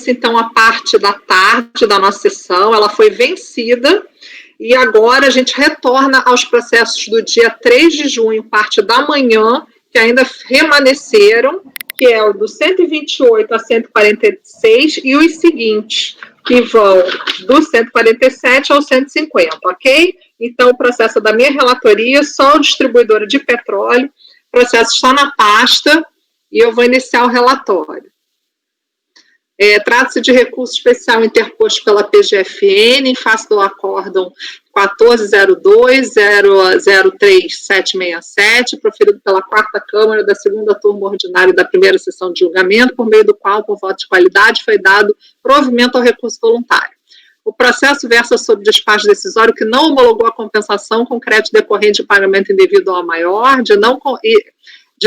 então, a parte da tarde da nossa sessão, ela foi vencida, e agora a gente retorna aos processos do dia 3 de junho, parte da manhã, que ainda remanesceram, que é o do 128 a 146, e os seguintes, que vão do 147 ao 150, ok? Então, o processo da minha relatoria, só o distribuidora de petróleo, o processo está na pasta, e eu vou iniciar o relatório. Trata-se de recurso especial interposto pela PGFN em face do acórdão 1402-003-767, proferido pela 4ª Câmara da 2ª Turma Ordinária da 1ª Sessão de Julgamento, por meio do qual, por voto de qualidade, foi dado provimento ao recurso voluntário. O processo versa sobre despacho decisório que não homologou a compensação com crédito decorrente de pagamento indevido ao maior, de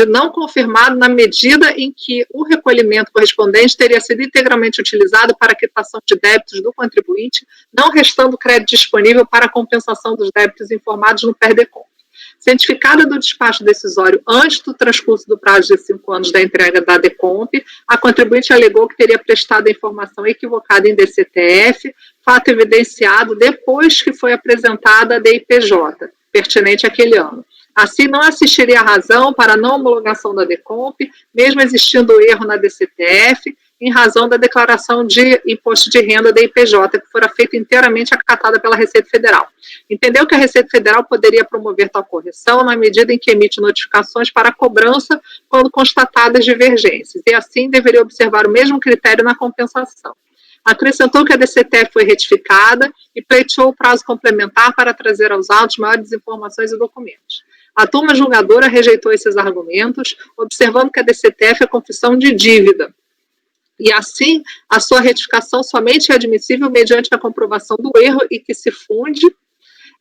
não confirmado na medida em que o recolhimento correspondente teria sido integralmente utilizado para a quitação de débitos do contribuinte, não restando crédito disponível para a compensação dos débitos informados no PERDECOMP. Cientificada do despacho decisório antes do transcurso do prazo de 5 anos da entrega da DECOMP, a contribuinte alegou que teria prestado a informação equivocada em DCTF, fato evidenciado depois que foi apresentada a DIPJ, pertinente àquele ano. Assim, não assistiria a razão para a não homologação da DECOMP, mesmo existindo erro na DCTF, em razão da declaração de imposto de renda da IPJ, que fora feita inteiramente acatada pela Receita Federal. Entendeu que a Receita Federal poderia promover tal correção na medida em que emite notificações para cobrança quando constatadas divergências, e assim deveria observar o mesmo critério na compensação. Acrescentou que a DCTF foi retificada e pleiteou o prazo complementar para trazer aos autos maiores informações e documentos. A turma julgadora rejeitou esses argumentos, observando que a DCTF é confissão de dívida. E assim, a sua retificação somente é admissível mediante a comprovação do erro e que se funde,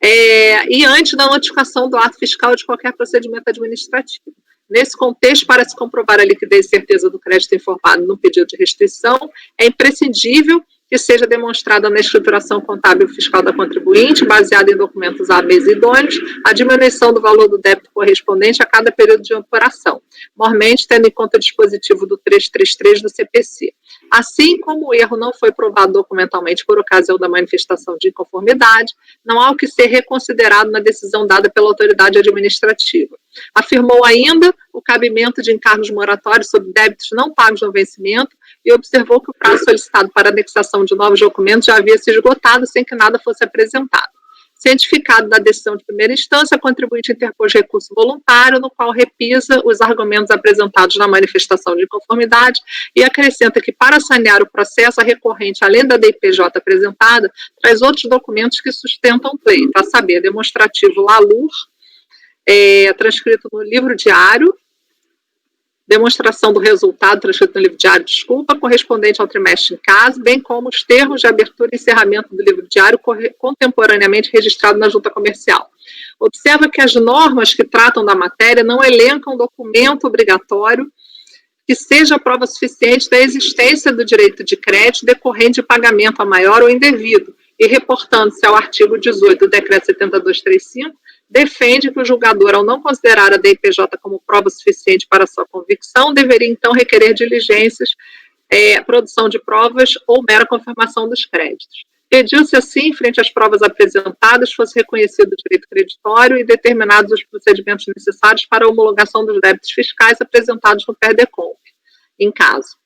e antes da notificação do ato fiscal de qualquer procedimento administrativo. Nesse contexto, para se comprovar a liquidez e certeza do crédito informado no pedido de restrição, é imprescindível que seja demonstrada na escrituração contábil fiscal da contribuinte, baseada em documentos hábeis e idôneos, a diminuição do valor do débito correspondente a cada período de operação, mormente tendo em conta o dispositivo do 333 do CPC. Assim como o erro não foi provado documentalmente por ocasião da manifestação de inconformidade, não há o que ser reconsiderado na decisão dada pela autoridade administrativa. Afirmou ainda o cabimento de encargos moratórios sobre débitos não pagos no vencimento e observou que o prazo solicitado para anexação de novos documentos já havia se esgotado sem que nada fosse apresentado. Cientificado da decisão de primeira instância, a contribuinte interpôs recurso voluntário, no qual repisa os argumentos apresentados na manifestação de inconformidade e acrescenta que, para sanear o processo, a recorrente, além da DIPJ apresentada, traz outros documentos que sustentam o pleito, a saber, demonstrativo LALUR, transcrito no livro diário, demonstração do resultado transcrito no livro diário, correspondente ao trimestre em caso, bem como os termos de abertura e encerramento do livro diário contemporaneamente registrado na junta comercial. Observa que as normas que tratam da matéria não elencam documento obrigatório que seja prova suficiente da existência do direito de crédito decorrente de pagamento a maior ou indevido, e reportando-se ao artigo 18 do decreto 7235, defende que o julgador, ao não considerar a DIPJ como prova suficiente para sua convicção, deveria então requerer diligências, produção de provas ou mera confirmação dos créditos. Pediu-se assim, frente às provas apresentadas, fosse reconhecido o direito creditório e determinados os procedimentos necessários para a homologação dos débitos fiscais apresentados no PERDECOMP, em caso.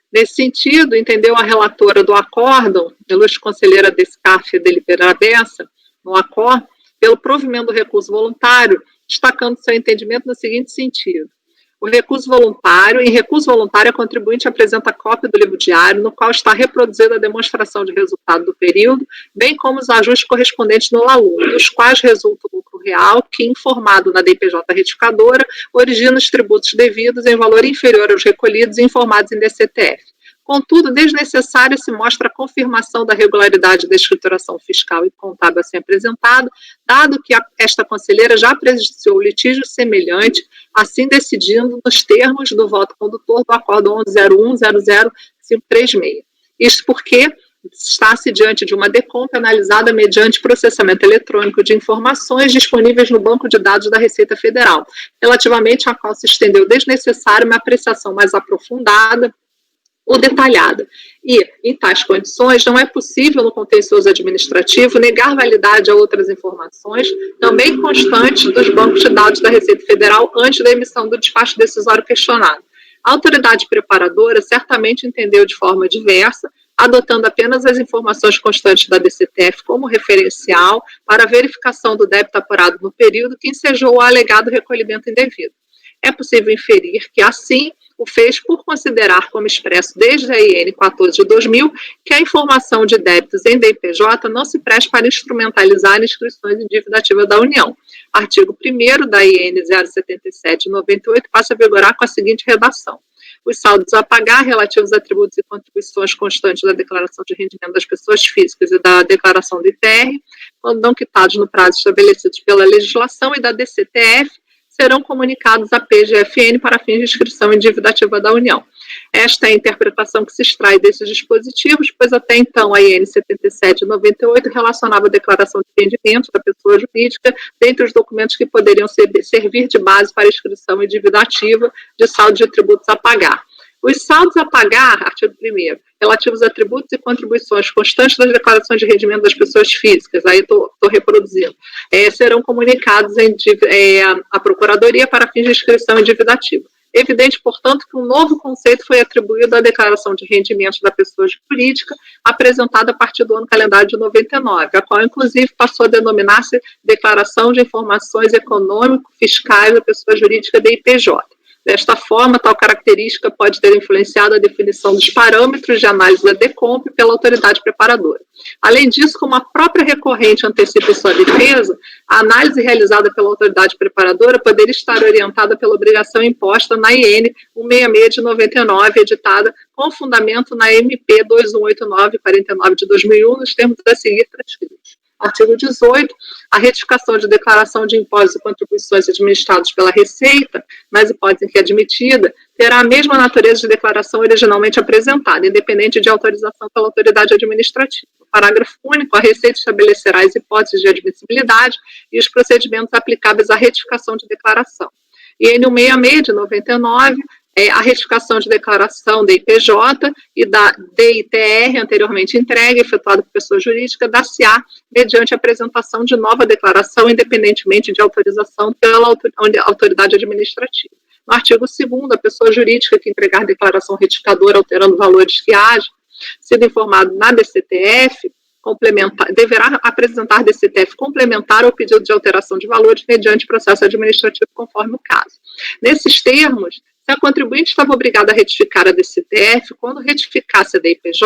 Nesse sentido, entendeu a relatora do acórdão, ilustre conselheira Descarfe Delibera Bessa, no acórdão, pelo provimento do recurso voluntário, destacando seu entendimento no seguinte sentido. O recurso voluntário, em recurso voluntário, a contribuinte apresenta cópia do livro diário, no qual está reproduzida a demonstração de resultado do período, bem como os ajustes correspondentes no LALUR, dos quais resulta o lucro real, que, informado na DIPJ retificadora, origina os tributos devidos em valor inferior aos recolhidos e informados em DCTF. Contudo, desnecessária se mostra a confirmação da regularidade da escrituração fiscal e contábil assim apresentada, dado que esta conselheira já presenciou litígio semelhante, assim decidindo nos termos do voto condutor do Acórdão 1101000536. Isto porque está-se diante de uma DECOMP analisada mediante processamento eletrônico de informações disponíveis no banco de dados da Receita Federal, relativamente à qual se estendeu desnecessária uma apreciação mais aprofundada ou detalhada. E, em tais condições, não é possível, no contencioso administrativo, negar validade a outras informações, também constantes dos bancos de dados da Receita Federal, antes da emissão do despacho decisório questionado. A autoridade preparadora certamente entendeu de forma diversa, adotando apenas as informações constantes da DCTF como referencial para a verificação do débito apurado no período que ensejou o alegado recolhimento indevido. É possível inferir que, assim, o fez por considerar como expresso desde a IN 14 de 2000 que a informação de débitos em DPJ não se presta para instrumentalizar inscrições em dívida ativa da União. Artigo 1º da IN 077 de 98 passa a vigorar com a seguinte redação: os saldos a pagar relativos a tributos e contribuições constantes da declaração de rendimento das pessoas físicas e da declaração do ITR, quando não quitados no prazo estabelecidos pela legislação e da DCTF, serão comunicados à PGFN para fins de inscrição em dívida ativa da União. Esta é a interpretação que se extrai desses dispositivos, pois até então a IN 77 de 98 relacionava a declaração de rendimento da pessoa jurídica dentre os documentos que poderiam servir de base para inscrição em dívida ativa de saldo de tributos a pagar. Os saldos a pagar, artigo 1º, relativos a tributos e contribuições constantes das declarações de rendimento das pessoas físicas, aí estou reproduzindo, serão comunicados à Procuradoria para fins de inscrição em dívida ativa. Evidente, portanto, que um novo conceito foi atribuído à declaração de rendimentos da pessoa jurídica apresentada a partir do ano calendário de 99, a qual, inclusive, passou a denominar-se Declaração de Informações Econômico-Fiscais da Pessoa Jurídica DIPJ. Desta forma, tal característica pode ter influenciado a definição dos parâmetros de análise da DECOMP pela autoridade preparadora. Além disso, como a própria recorrente antecipa sua defesa, a análise realizada pela autoridade preparadora poderia estar orientada pela obrigação imposta na IN 166 de 99, editada com fundamento na MP 2189-49 de 2001, nos termos a seguir transcritos. Artigo 18, a retificação de declaração de impostos e contribuições administrados pela Receita, nas hipóteses em que admitida, terá a mesma natureza de declaração originalmente apresentada, independente de autorização pela autoridade administrativa. No parágrafo único, a Receita estabelecerá as hipóteses de admissibilidade e os procedimentos aplicáveis à retificação de declaração. IN 166 de 99, a retificação de declaração da IPJ e da DITR anteriormente entregue, efetuada por pessoa jurídica, dar-se-á mediante a apresentação de nova declaração, independentemente de autorização pela autoridade administrativa. No artigo 2º, a pessoa jurídica que entregar declaração retificadora alterando valores que haja sido informado na DCTF, deverá apresentar DCTF complementar ao pedido de alteração de valores mediante processo administrativo conforme o caso. Nesses termos, se a contribuinte estava obrigada a retificar a DCTF, quando retificasse a DIPJ,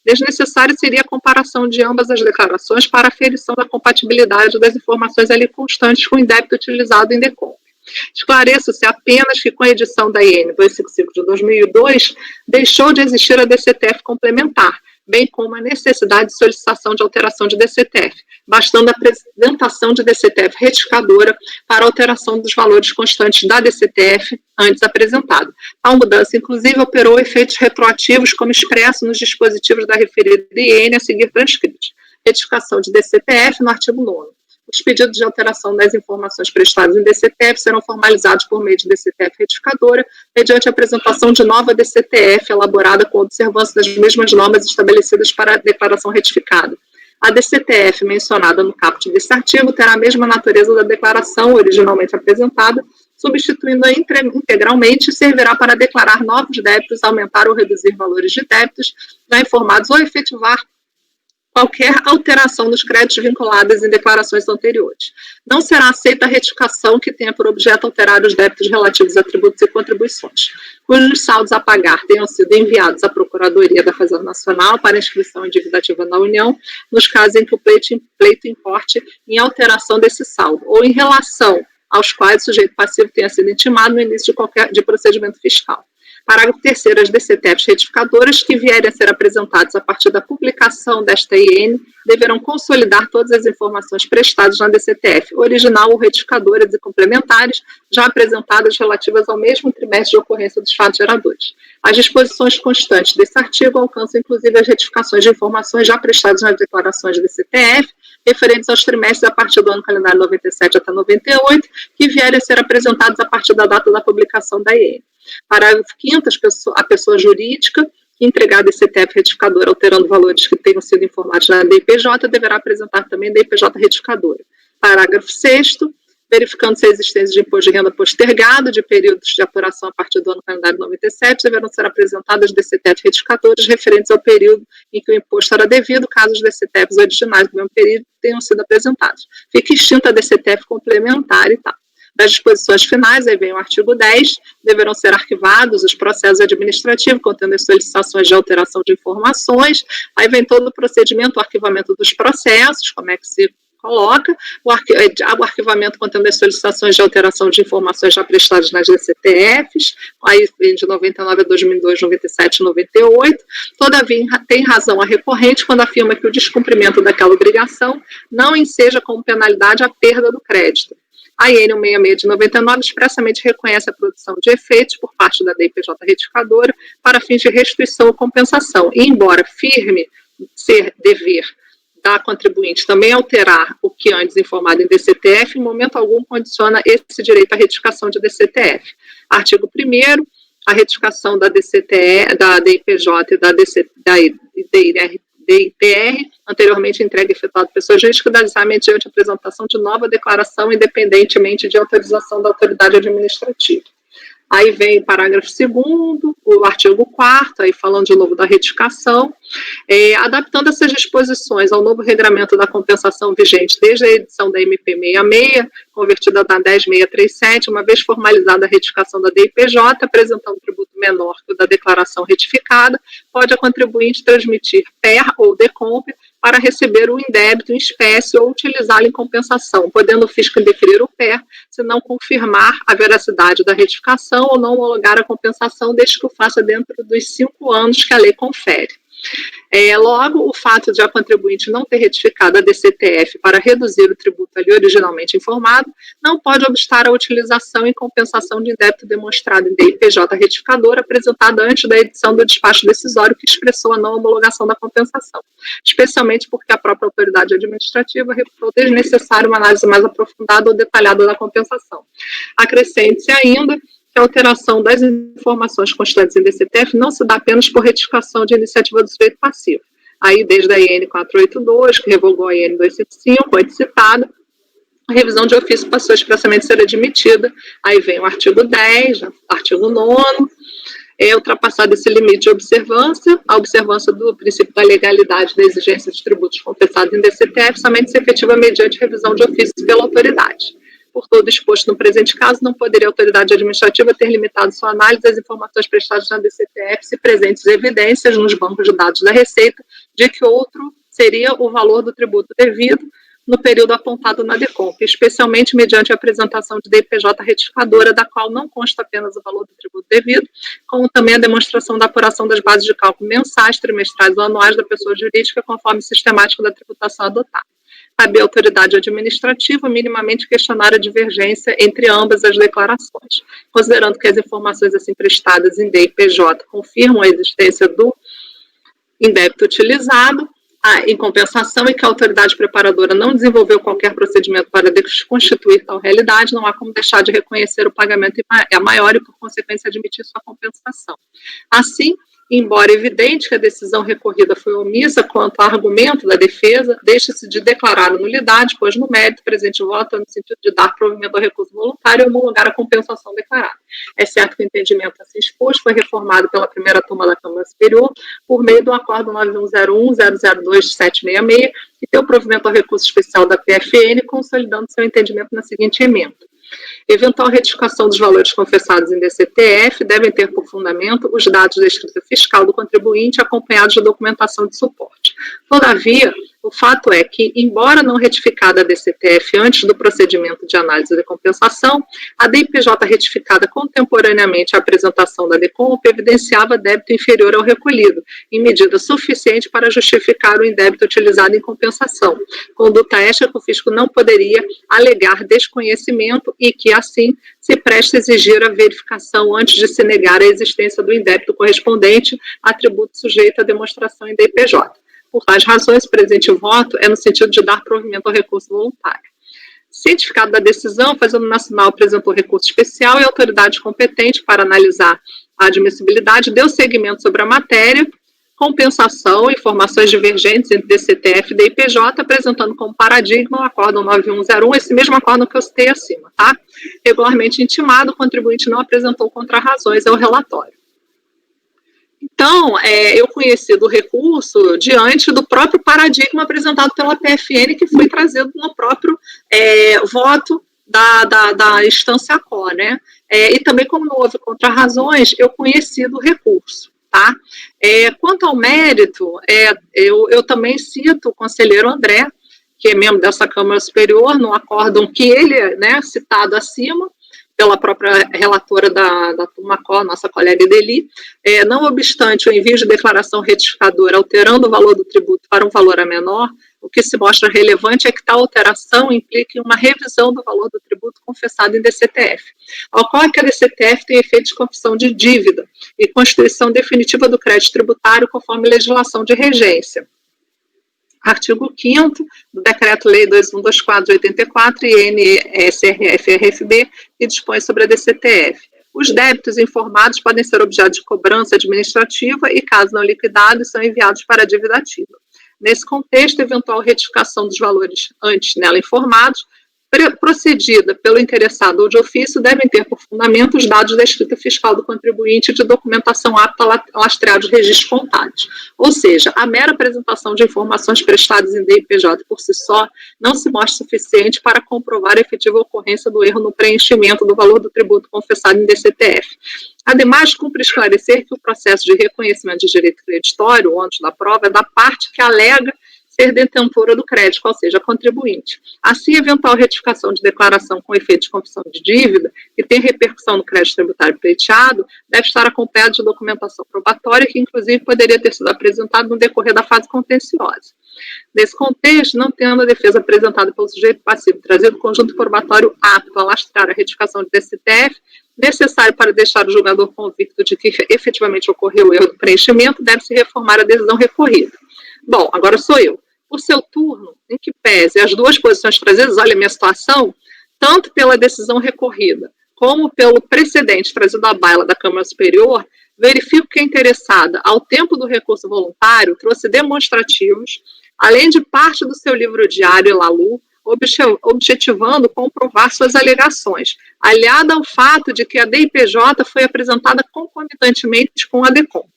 desnecessário seria a comparação de ambas as declarações para a aferição da compatibilidade das informações ali constantes com o débito utilizado em DECOMP. Esclareça-se apenas que, com a edição da IN 255 de 2002, deixou de existir a DCTF complementar, bem como a necessidade de solicitação de alteração de DCTF, bastando a apresentação de DCTF retificadora para alteração dos valores constantes da DCTF antes apresentado. Tal mudança, inclusive, operou efeitos retroativos, como expresso nos dispositivos da referida IN a seguir transcritos. Retificação de DCTF no artigo 9º. Os pedidos de alteração das informações prestadas em DCTF serão formalizados por meio de DCTF retificadora, mediante a apresentação de nova DCTF elaborada com observância das mesmas normas estabelecidas para a declaração retificada. A DCTF mencionada no caput desse artigo terá a mesma natureza da declaração originalmente apresentada, substituindo-a integralmente e servirá para declarar novos débitos, aumentar ou reduzir valores de débitos já informados ou efetivar qualquer alteração dos créditos vinculados em declarações anteriores. Não será aceita a retificação que tenha por objeto alterar os débitos relativos a tributos e contribuições, cujos saldos a pagar tenham sido enviados à Procuradoria da Fazenda Nacional para inscrição em dívida ativa na União, nos casos em que o pleito importe em alteração desse saldo, ou em relação aos quais o sujeito passivo tenha sido intimado no início de procedimento fiscal. Parágrafo 3º, as DCTFs retificadoras que vierem a ser apresentadas a partir da publicação desta IN deverão consolidar todas as informações prestadas na DCTF, original ou retificadoras e complementares, já apresentadas relativas ao mesmo trimestre de ocorrência dos fatos geradores. As disposições constantes desse artigo alcançam inclusive as retificações de informações já prestadas nas declarações da DCTF, referentes aos trimestres a partir do ano calendário 97 até 98, que vierem a ser apresentados a partir da data da publicação da IN. Parágrafo 5º, a pessoa jurídica que entregar a DCTF retificadora alterando valores que tenham sido informados na DIPJ deverá apresentar também DIPJ retificadora. Parágrafo 6º, verificando se a existência de imposto de renda postergado de períodos de apuração a partir do ano calendário 97, deverão ser apresentadas DCTF retificadoras referentes ao período em que o imposto era devido, caso os DCTFs originais do mesmo período tenham sido apresentados. Fica extinta a DCTF complementar e tal. Das disposições finais, aí vem o artigo 10, deverão ser arquivados os processos administrativos contendo as solicitações de alteração de informações, aí vem todo o procedimento, o arquivamento dos processos, como é que se coloca, o arquivamento contendo as solicitações de alteração de informações já prestadas nas DCTFs, aí de 99 a 2002, 97 e 98, todavia tem razão a recorrente quando afirma que o descumprimento daquela obrigação não enseja como penalidade a perda do crédito. A IN 166 de 99 expressamente reconhece a produção de efeitos por parte da DIPJ retificadora para fins de restituição ou compensação, e embora firme ser dever da contribuinte também alterar o que antes informado em DCTF, em momento algum condiciona esse direito à retificação de DCTF. Artigo 1º, a retificação da DCTE, da DIPJ e da DIPR, anteriormente entregue e efetuado pessoa jurídica, dar-se-á mediante a apresentação de nova declaração, independentemente de autorização da autoridade administrativa. Aí vem o parágrafo 2º, o artigo 4º, aí falando de novo da retificação, adaptando essas disposições ao novo regramento da compensação vigente desde a edição da MP 66, convertida na 10637, uma vez formalizada a retificação da DIPJ, apresentando tributo menor que o da declaração retificada, pode a contribuinte transmitir PER ou DECOMP para receber o indébito em espécie ou utilizá-lo em compensação, podendo o fisco indeferir o PER se não confirmar a veracidade da retificação ou não homologar a compensação, desde que o faça dentro dos 5 anos que a lei confere. Logo, o fato de a contribuinte não ter retificado a DCTF para reduzir o tributo ali originalmente informado, não pode obstar a utilização e compensação de indébito demonstrado em DIPJ retificadora apresentada antes da edição do despacho decisório que expressou a não homologação da compensação, especialmente porque a própria autoridade administrativa reputou desnecessário uma análise mais aprofundada ou detalhada da compensação. Acrescente-se ainda que a alteração das informações constantes em DCTF não se dá apenas por retificação de iniciativa do sujeito passivo. Aí, desde a IN 482, que revogou a IN 255, antes citada, a revisão de ofício passou expressamente a ser admitida. Aí vem o artigo 10, artigo 9º, ultrapassado esse limite de observância, a observância do princípio da legalidade da exigência de tributos compensados em DCTF somente se efetiva mediante revisão de ofício pela autoridade. Por todo exposto no presente caso, não poderia a autoridade administrativa ter limitado sua análise às informações prestadas na DCTF se presentes evidências nos bancos de dados da Receita de que outro seria o valor do tributo devido no período apontado na DECOMP, especialmente mediante a apresentação de DIPJ retificadora, da qual não consta apenas o valor do tributo devido, como também a demonstração da apuração das bases de cálculo mensais, trimestrais ou anuais da pessoa jurídica, conforme sistemática da tributação adotada. Cabe à autoridade administrativa minimamente questionar a divergência entre ambas as declarações, considerando que as informações assim prestadas em DIPJ confirmam a existência do indébito utilizado em compensação e que a autoridade preparadora não desenvolveu qualquer procedimento para desconstituir tal realidade, não há como deixar de reconhecer o pagamento maior e, por consequência, admitir sua compensação. Assim, embora evidente que a decisão recorrida foi omissa quanto ao argumento da defesa, deixa-se de declarar a nulidade, pois no mérito presente voto no sentido de dar provimento ao recurso voluntário e homologar a compensação declarada. É certo que o entendimento assim exposto foi reformado pela primeira turma da Câmara Superior por meio do acordo 9101-002-766, que deu provimento ao recurso especial da PFN, consolidando seu entendimento na seguinte emenda. Eventual retificação dos valores confessados em DCTF devem ter por fundamento os dados da escrita fiscal do contribuinte acompanhados de documentação de suporte. Todavia, o fato é que, embora não retificada a DCTF antes do procedimento de análise de compensação, a DIPJ retificada contemporaneamente à apresentação da DECOMP evidenciava débito inferior ao recolhido, em medida suficiente para justificar o indébito utilizado em compensação, conduta esta que o fisco não poderia alegar desconhecimento e que, assim, se presta a exigir a verificação antes de se negar a existência do indébito correspondente a tributo sujeito à demonstração em DIPJ. Por tais razões, o presente voto é no sentido de dar provimento ao recurso voluntário. Cientificado da decisão, o Fazenda Nacional apresentou recurso especial e a autoridade competente para analisar a admissibilidade, deu seguimento sobre a matéria, compensação, informações divergentes entre DCTF e DIPJ, apresentando como paradigma o acórdão 9101, esse mesmo acórdão que eu citei acima, tá? Regularmente intimado, o contribuinte não apresentou contrarrazões ao relatório. Então, eu conheci do recurso diante do próprio paradigma apresentado pela PFN, que foi trazido no próprio voto da instância COR, né? E também, como não houve contrarrazões, eu conheci do recurso, tá? Quanto ao mérito, eu também cito o conselheiro André, que é membro dessa Câmara Superior, no acórdão que ele, né, citado acima, pela própria relatora da turma COR, nossa colega Ideli, não obstante o envio de declaração retificadora alterando o valor do tributo para um valor a menor, o que se mostra relevante é que tal alteração implique uma revisão do valor do tributo confessado em DCTF. Ocorre que a DCTF tem efeito de confissão de dívida e constituição definitiva do crédito tributário conforme legislação de regência. Artigo 5º do Decreto-Lei 2124 de 84 e NSRF-RFB, que dispõe sobre a DCTF. Os débitos informados podem ser objeto de cobrança administrativa e, caso não liquidados, são enviados para a dívida ativa. Nesse contexto, eventual retificação dos valores antes nela informados, procedida pelo interessado ou de ofício, devem ter por fundamento os dados da escrita fiscal do contribuinte de documentação apta a lastrear os registros contábeis. Ou seja, a mera apresentação de informações prestadas em DIPJ por si só não se mostra suficiente para comprovar a efetiva ocorrência do erro no preenchimento do valor do tributo confessado em DCTF. Ademais, cumpre esclarecer que o processo de reconhecimento de direito creditório, o ônus da prova, é da parte que alega ser detentora do crédito, ou seja, contribuinte. Assim, eventual retificação de declaração com efeito de confissão de dívida, que tem repercussão no crédito tributário pleiteado, deve estar acompanhado de documentação probatória, que inclusive poderia ter sido apresentada no decorrer da fase contenciosa. Nesse contexto, não tendo a defesa apresentada pelo sujeito passivo trazido conjunto probatório apto a lastrar a retificação de DCTF, necessário para deixar o julgador convicto de que efetivamente ocorreu o erro do preenchimento, deve-se reformar a decisão recorrida. Bom, agora sou eu. Por seu turno, em que pese as duas posições trazidas, olha a minha situação, tanto pela decisão recorrida, como pelo precedente trazido à baila da Câmara Superior, verifico que a interessada, ao tempo do recurso voluntário, trouxe demonstrativos, além de parte do seu livro diário Lalu, objetivando comprovar suas alegações, aliada ao fato de que a DIPJ foi apresentada concomitantemente com a DECOMP.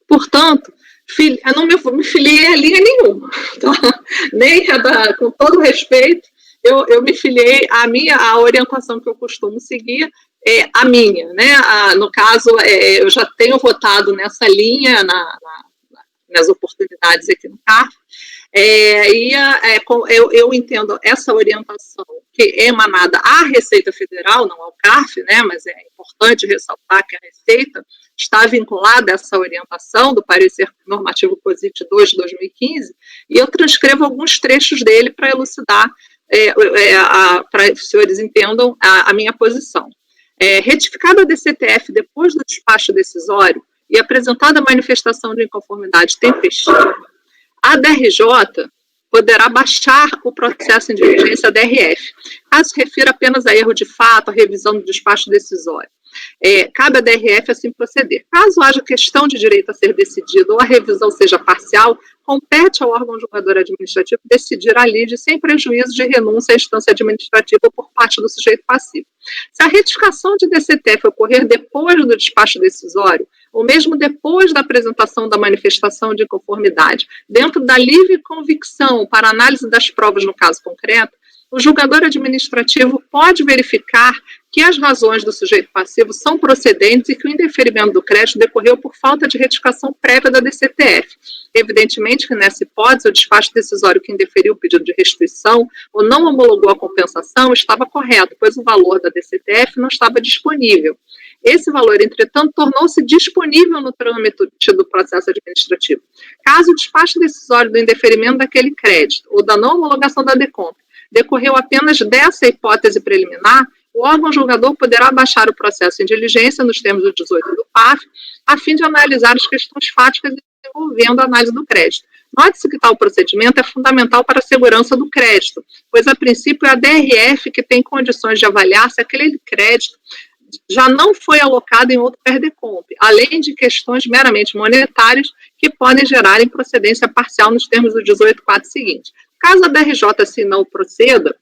Portanto, eu não me filiei a linha nenhuma, tá? Nem com todo respeito, eu me filiei a orientação que eu costumo seguir, a minha, né? No caso, eu já tenho votado nessa linha nas oportunidades aqui no CARF, eu entendo essa orientação que é emanada à Receita Federal, não ao CARF, né, mas é importante ressaltar que a Receita está vinculada a essa orientação do parecer normativo POSIT 2 de 2015, e eu transcrevo alguns trechos dele para elucidar, para que os senhores entendam a minha posição. Retificada a DCTF depois do despacho decisório e apresentada a manifestação de inconformidade tempestiva, a DRJ poderá baixar o processo em diligência à DRF, caso se refira apenas a erro de fato, a revisão do despacho decisório. Cabe à DRF assim proceder. Caso haja questão de direito a ser decidido ou a revisão seja parcial, compete ao órgão julgador administrativo decidir a lide sem prejuízo de renúncia à instância administrativa por parte do sujeito passivo. Se a retificação de DCTF ocorrer depois do despacho decisório, ou mesmo depois da apresentação da manifestação de inconformidade, dentro da livre convicção para análise das provas no caso concreto, o julgador administrativo pode verificar que as razões do sujeito passivo são procedentes e que o indeferimento do crédito decorreu por falta de retificação prévia da DCTF. Evidentemente que nessa hipótese o despacho decisório que indeferiu o pedido de restituição ou não homologou a compensação estava correto, pois o valor da DCTF não estava disponível. Esse valor, entretanto, tornou-se disponível no trâmite do processo administrativo. Caso o despacho decisório do indeferimento daquele crédito ou da não homologação da DECOMP decorreu apenas dessa hipótese preliminar, o órgão julgador poderá baixar o processo em diligência nos termos do 18 do PAF, a fim de analisar as questões fáticas envolvendo a análise do crédito. Note-se que tal procedimento é fundamental para a segurança do crédito, pois, a princípio, é a DRF que tem condições de avaliar se aquele crédito já não foi alocado em outro PERDECOMP, além de questões meramente monetárias que podem gerar improcedência parcial nos termos do 18.4 seguinte. Caso a DRJ assim não proceda,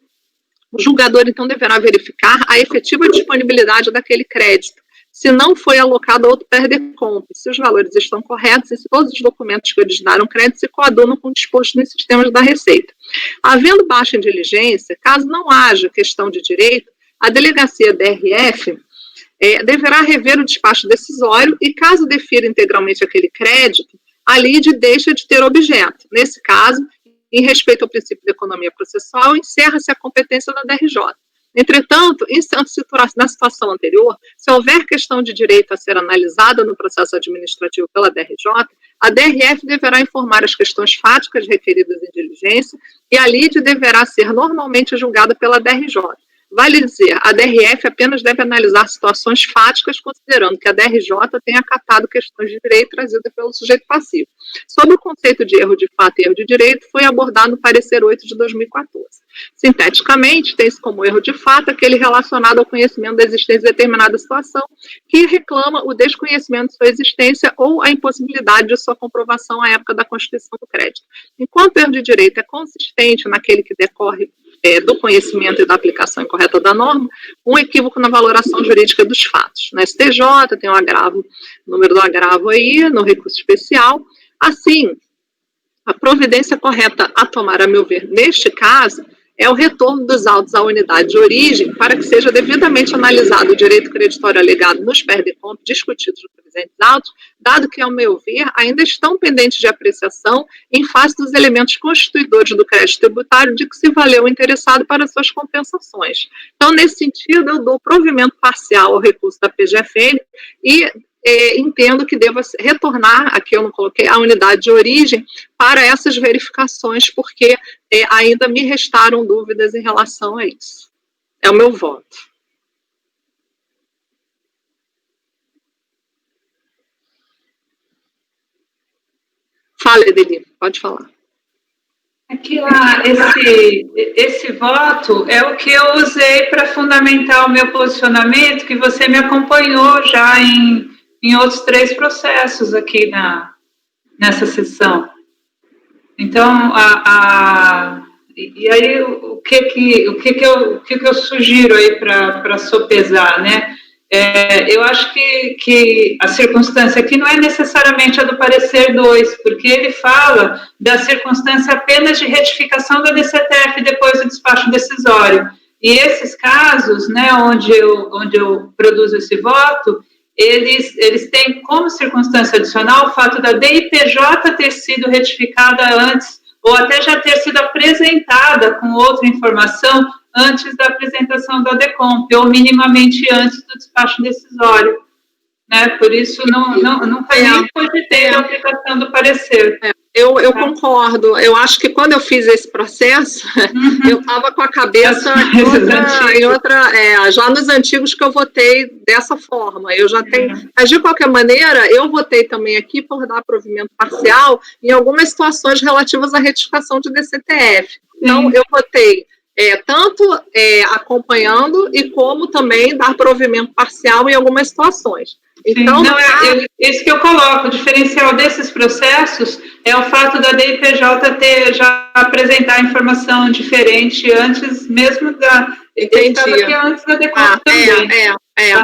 o julgador, então, deverá verificar a efetiva disponibilidade daquele crédito, se não foi alocado a outro PERDECOMP, se os valores estão corretos e se todos os documentos que originaram crédito se coadunam com o disposto nos sistemas da Receita. Havendo baixa em diligência, caso não haja questão de direito, a delegacia DRF deverá rever o despacho decisório e, caso defira integralmente aquele crédito, a lide deixa de ter objeto. Nesse caso, em respeito ao princípio da economia processual, encerra-se a competência da DRJ. Entretanto, na situação anterior, se houver questão de direito a ser analisada no processo administrativo pela DRJ, a DRF deverá informar as questões fáticas referidas em diligência e a lide deverá ser normalmente julgada pela DRJ. Vale dizer, a DRF apenas deve analisar situações fáticas, considerando que a DRJ tenha acatado questões de direito trazidas pelo sujeito passivo. Sobre o conceito de erro de fato e erro de direito, foi abordado no parecer 8 de 2014. Sinteticamente, tem-se como erro de fato aquele relacionado ao conhecimento da existência de determinada situação, que reclama o desconhecimento de sua existência ou a impossibilidade de sua comprovação à época da constituição do crédito. Enquanto o erro de direito é consistente naquele que decorre do conhecimento e da aplicação incorreta da norma, um equívoco na valoração jurídica dos fatos. Na STJ tem o número do agravo aí, no recurso especial. Assim, a providência correta a tomar, a meu ver, neste caso, é o retorno dos autos à unidade de origem para que seja devidamente analisado o direito creditório alegado nos PERDECOMP discutidos nos presentes autos, dado que, ao meu ver, ainda estão pendentes de apreciação em face dos elementos constituidores do crédito tributário de que se valeu o interessado para suas compensações. Então, nesse sentido, eu dou provimento parcial ao recurso da PGFN e entendo que deva retornar, aqui eu não coloquei, a unidade de origem para essas verificações, porque ainda me restaram dúvidas em relação a isso. É o meu voto. Fala, Edeli, pode falar. Aqui lá, esse voto é o que eu usei para fundamentar o meu posicionamento, que você me acompanhou já em outros 3 processos aqui nessa sessão. Então, e aí o que eu sugiro aí para sopesar, né? Eu acho que a circunstância aqui não é necessariamente a do parecer 2, porque ele fala da circunstância apenas de retificação da DCTF depois do despacho decisório. E esses casos, né, onde eu produzo esse voto, eles têm como circunstância adicional o fato da DIPJ ter sido retificada antes, ou até já ter sido apresentada com outra informação antes da apresentação da DECOMP, ou minimamente antes do despacho decisório. Né? Por isso, não faz nem cogitei a aplicação do parecer. Eu concordo. Eu acho que quando eu fiz esse processo, eu estava com a cabeça em outra, já nos antigos que eu votei dessa forma. Eu já tenho. Mas, de qualquer maneira, eu votei também aqui por dar provimento parcial em algumas situações relativas à retificação de DCTF. Então, eu votei tanto acompanhando e como também dar provimento parcial em algumas situações. Então, não, isso que eu coloco, o diferencial desses processos é o fato da DIPJ já apresentar informação diferente antes mesmo da... Entendi. Antes da DECOMP também.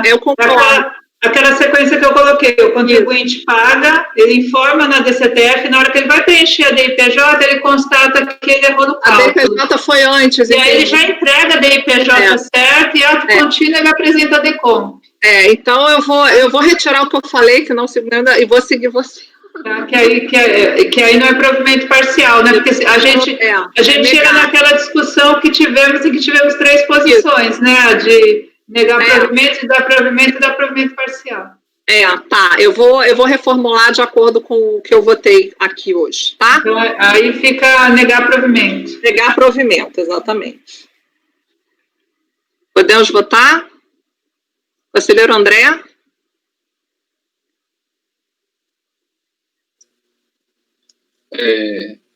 Eu concordo. Aquela sequência que eu coloquei, o contribuinte paga, ele informa na DCTF, na hora que ele vai preencher a DIPJ, ele constata que ele errou no cálculo. A DIPJ foi antes. E aí ele já entrega a DIPJ certo e ato contínuo ele apresenta a DECOMP. Então eu vou retirar o que eu falei, que não segunda, e vou seguir você. Que aí não é provimento parcial, né? Porque a gente chega naquela discussão que tivemos 3 posições, né? De negar provimento, dar provimento e dar provimento parcial. Tá. Eu vou reformular de acordo com o que eu votei aqui hoje, tá? Então, aí fica negar provimento. Negar provimento, exatamente. Podemos votar? Conselheiro André?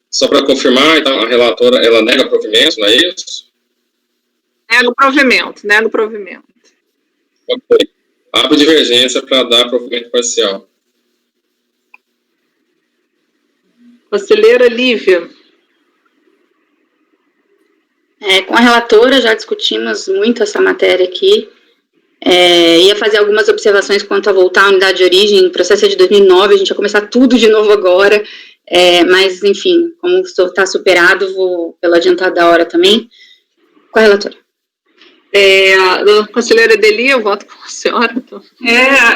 Só para confirmar, então, a relatora, ela nega provimento, não é isso? Nego provimento. Ok. Abre divergência para dar provimento parcial. Conselheira Lívia. Com a relatora já discutimos muito essa matéria aqui. Ia fazer algumas observações quanto a voltar à unidade de origem. O processo é de 2009, a gente vai começar tudo de novo agora. Mas, enfim, como está superado, vou pelo adiantado da hora também. Com a relatora. A conselheira Edeli, eu voto com a senhora. Então.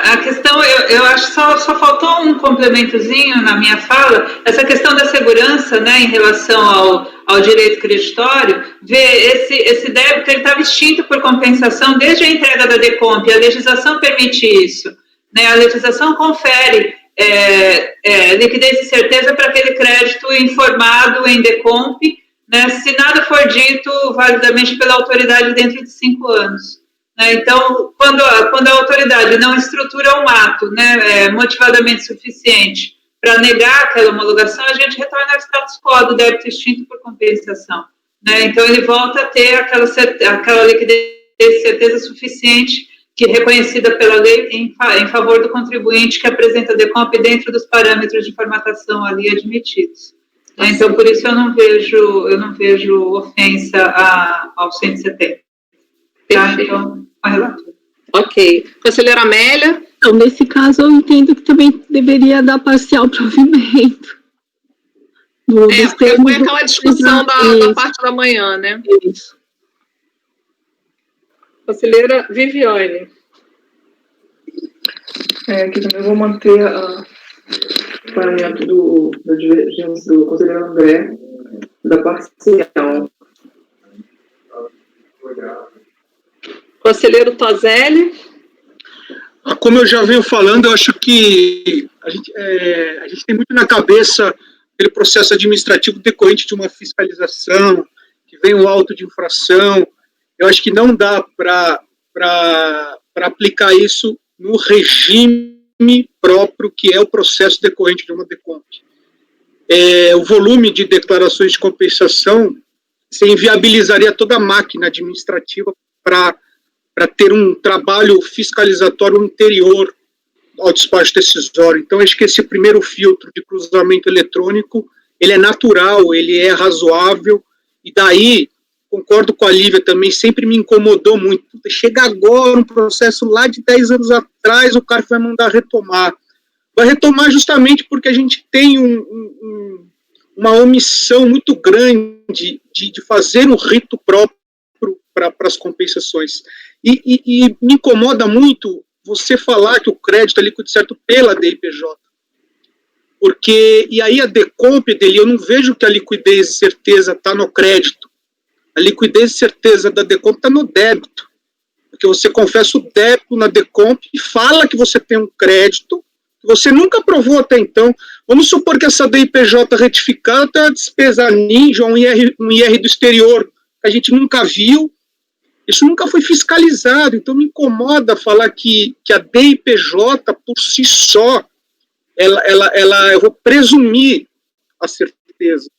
A questão, eu acho que só faltou um complementozinho na minha fala, essa questão da segurança, né, em relação ao direito creditório, ver esse débito, ele estava extinto por compensação desde a entrega da DECOMP, a legislação permite isso, né, a legislação confere liquidez e certeza para aquele crédito informado em DECOMP, né, se nada for dito validamente pela autoridade dentro de 5 anos. Né, então, quando a autoridade não estrutura um ato, né, motivadamente suficiente para negar aquela homologação, a gente retorna ao status quo do débito extinto por compensação. Né, então, ele volta a ter aquela liquidez e certeza suficiente que é reconhecida pela lei em favor do contribuinte que apresenta a DECOMP dentro dos parâmetros de formatação ali admitidos. Então, por isso eu não vejo ofensa ao 170. Tá? Então, a relatora. Ok. Conselheira Amélia? Então, nesse caso, eu entendo que também deveria dar parcial provimento. Porque foi aquela discussão da parte da manhã, né? Isso. Conselheira Viviane. Aqui também eu vou manter o paramento da divergência do conselheiro André, da parcial. Conselheiro Tozelli. Como eu já venho falando, eu acho que a gente tem muito na cabeça aquele processo administrativo decorrente de uma fiscalização, que vem o auto de infração. Eu acho que não dá para aplicar isso no regime próprio, que é o processo decorrente de uma DECOMP. O volume de declarações de compensação, você inviabilizaria toda a máquina administrativa para ter um trabalho fiscalizatório anterior ao despacho decisório. Então, acho que esse primeiro filtro de cruzamento eletrônico, ele é natural, ele é razoável, e daí, concordo com a Lívia também, sempre me incomodou muito. Chega agora um processo lá de 10 anos atrás, o cara vai mandar retomar. Vai retomar justamente porque a gente tem uma omissão muito grande de fazer um rito próprio para as compensações. E me incomoda muito você falar que o crédito é líquido certo pela DIPJ. Porque, e aí a DECOMP dele, eu não vejo que a liquidez e certeza está no crédito. A liquidez e certeza da DECOMP está no débito. Porque você confessa o débito na DECOMP e fala que você tem um crédito que você nunca provou até então. Vamos supor que essa DIPJ retificada tem uma despesa ninja, um IR do exterior, que a gente nunca viu. Isso nunca foi fiscalizado. Então me incomoda falar que a DIPJ, por si só, eu vou presumir a certeza.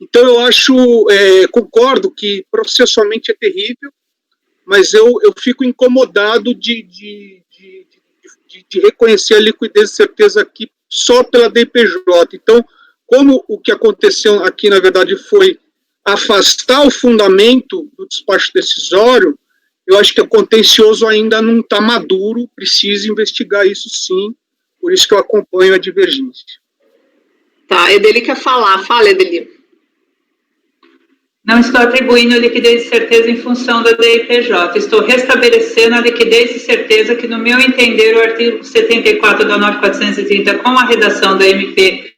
Então eu acho, concordo que processualmente é terrível, mas eu fico incomodado de reconhecer a liquidez e certeza aqui só pela DIPJ. Então, como o que aconteceu aqui, na verdade, foi afastar o fundamento do despacho decisório, eu acho que o contencioso ainda não está maduro, precisa investigar isso sim, por isso que eu acompanho a divergência. Tá, Edeli quer falar. Fala, Edeli. Não estou atribuindo liquidez e certeza em função da DIPJ. Estou restabelecendo a liquidez e certeza que, no meu entender, o artigo 74 da 9430, com a redação da MP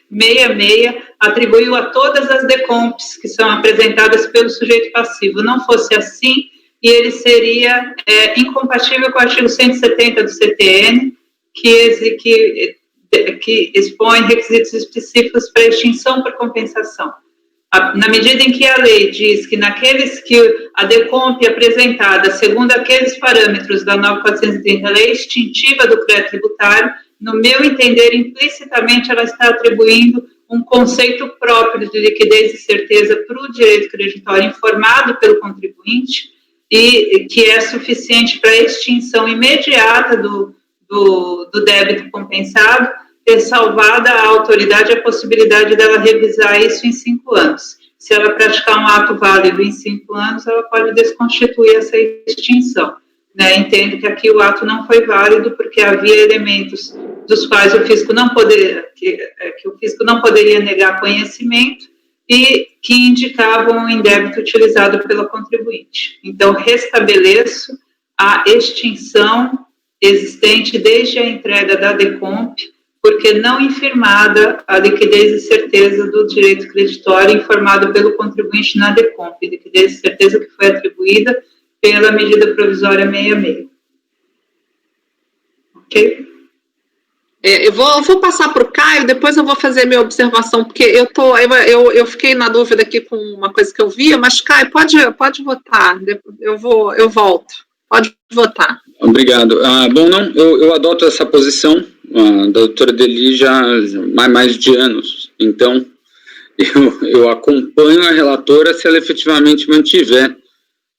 66, atribuiu a todas as DECOMPs que são apresentadas pelo sujeito passivo. Não fosse assim, e ele seria incompatível com o artigo 170 do CTN, que expõe requisitos específicos para extinção por compensação. Na medida em que a lei diz que naqueles que a DECOMP apresentada, segundo aqueles parâmetros da 9430, ela é extintiva do crédito tributário, no meu entender, implicitamente ela está atribuindo um conceito próprio de liquidez e certeza para o direito creditório informado pelo contribuinte, e que é suficiente para a extinção imediata do débito compensado, ter salvado à autoridade a possibilidade dela revisar isso em 5 anos. Se ela praticar um ato válido em 5 anos, ela pode desconstituir essa extinção. Né? Entendo que aqui o ato não foi válido porque havia elementos dos quais o fisco não poderia, que o fisco não poderia negar conhecimento e que indicavam o indébito utilizado pela contribuinte. Então, restabeleço a extinção existente desde a entrega da DECOMP, porque não infirmada a liquidez e certeza do direito creditório informado pelo contribuinte na DECOMP, liquidez e certeza que foi atribuída pela medida provisória 66. Ok? Eu vou passar para o Caio, depois eu vou fazer minha observação, porque eu fiquei na dúvida aqui com uma coisa que eu via, mas Caio, pode votar, eu volto, pode votar. Obrigado. Bom, não, eu adoto essa posição da doutora Deli já há mais de anos, então eu acompanho a relatora se ela efetivamente mantiver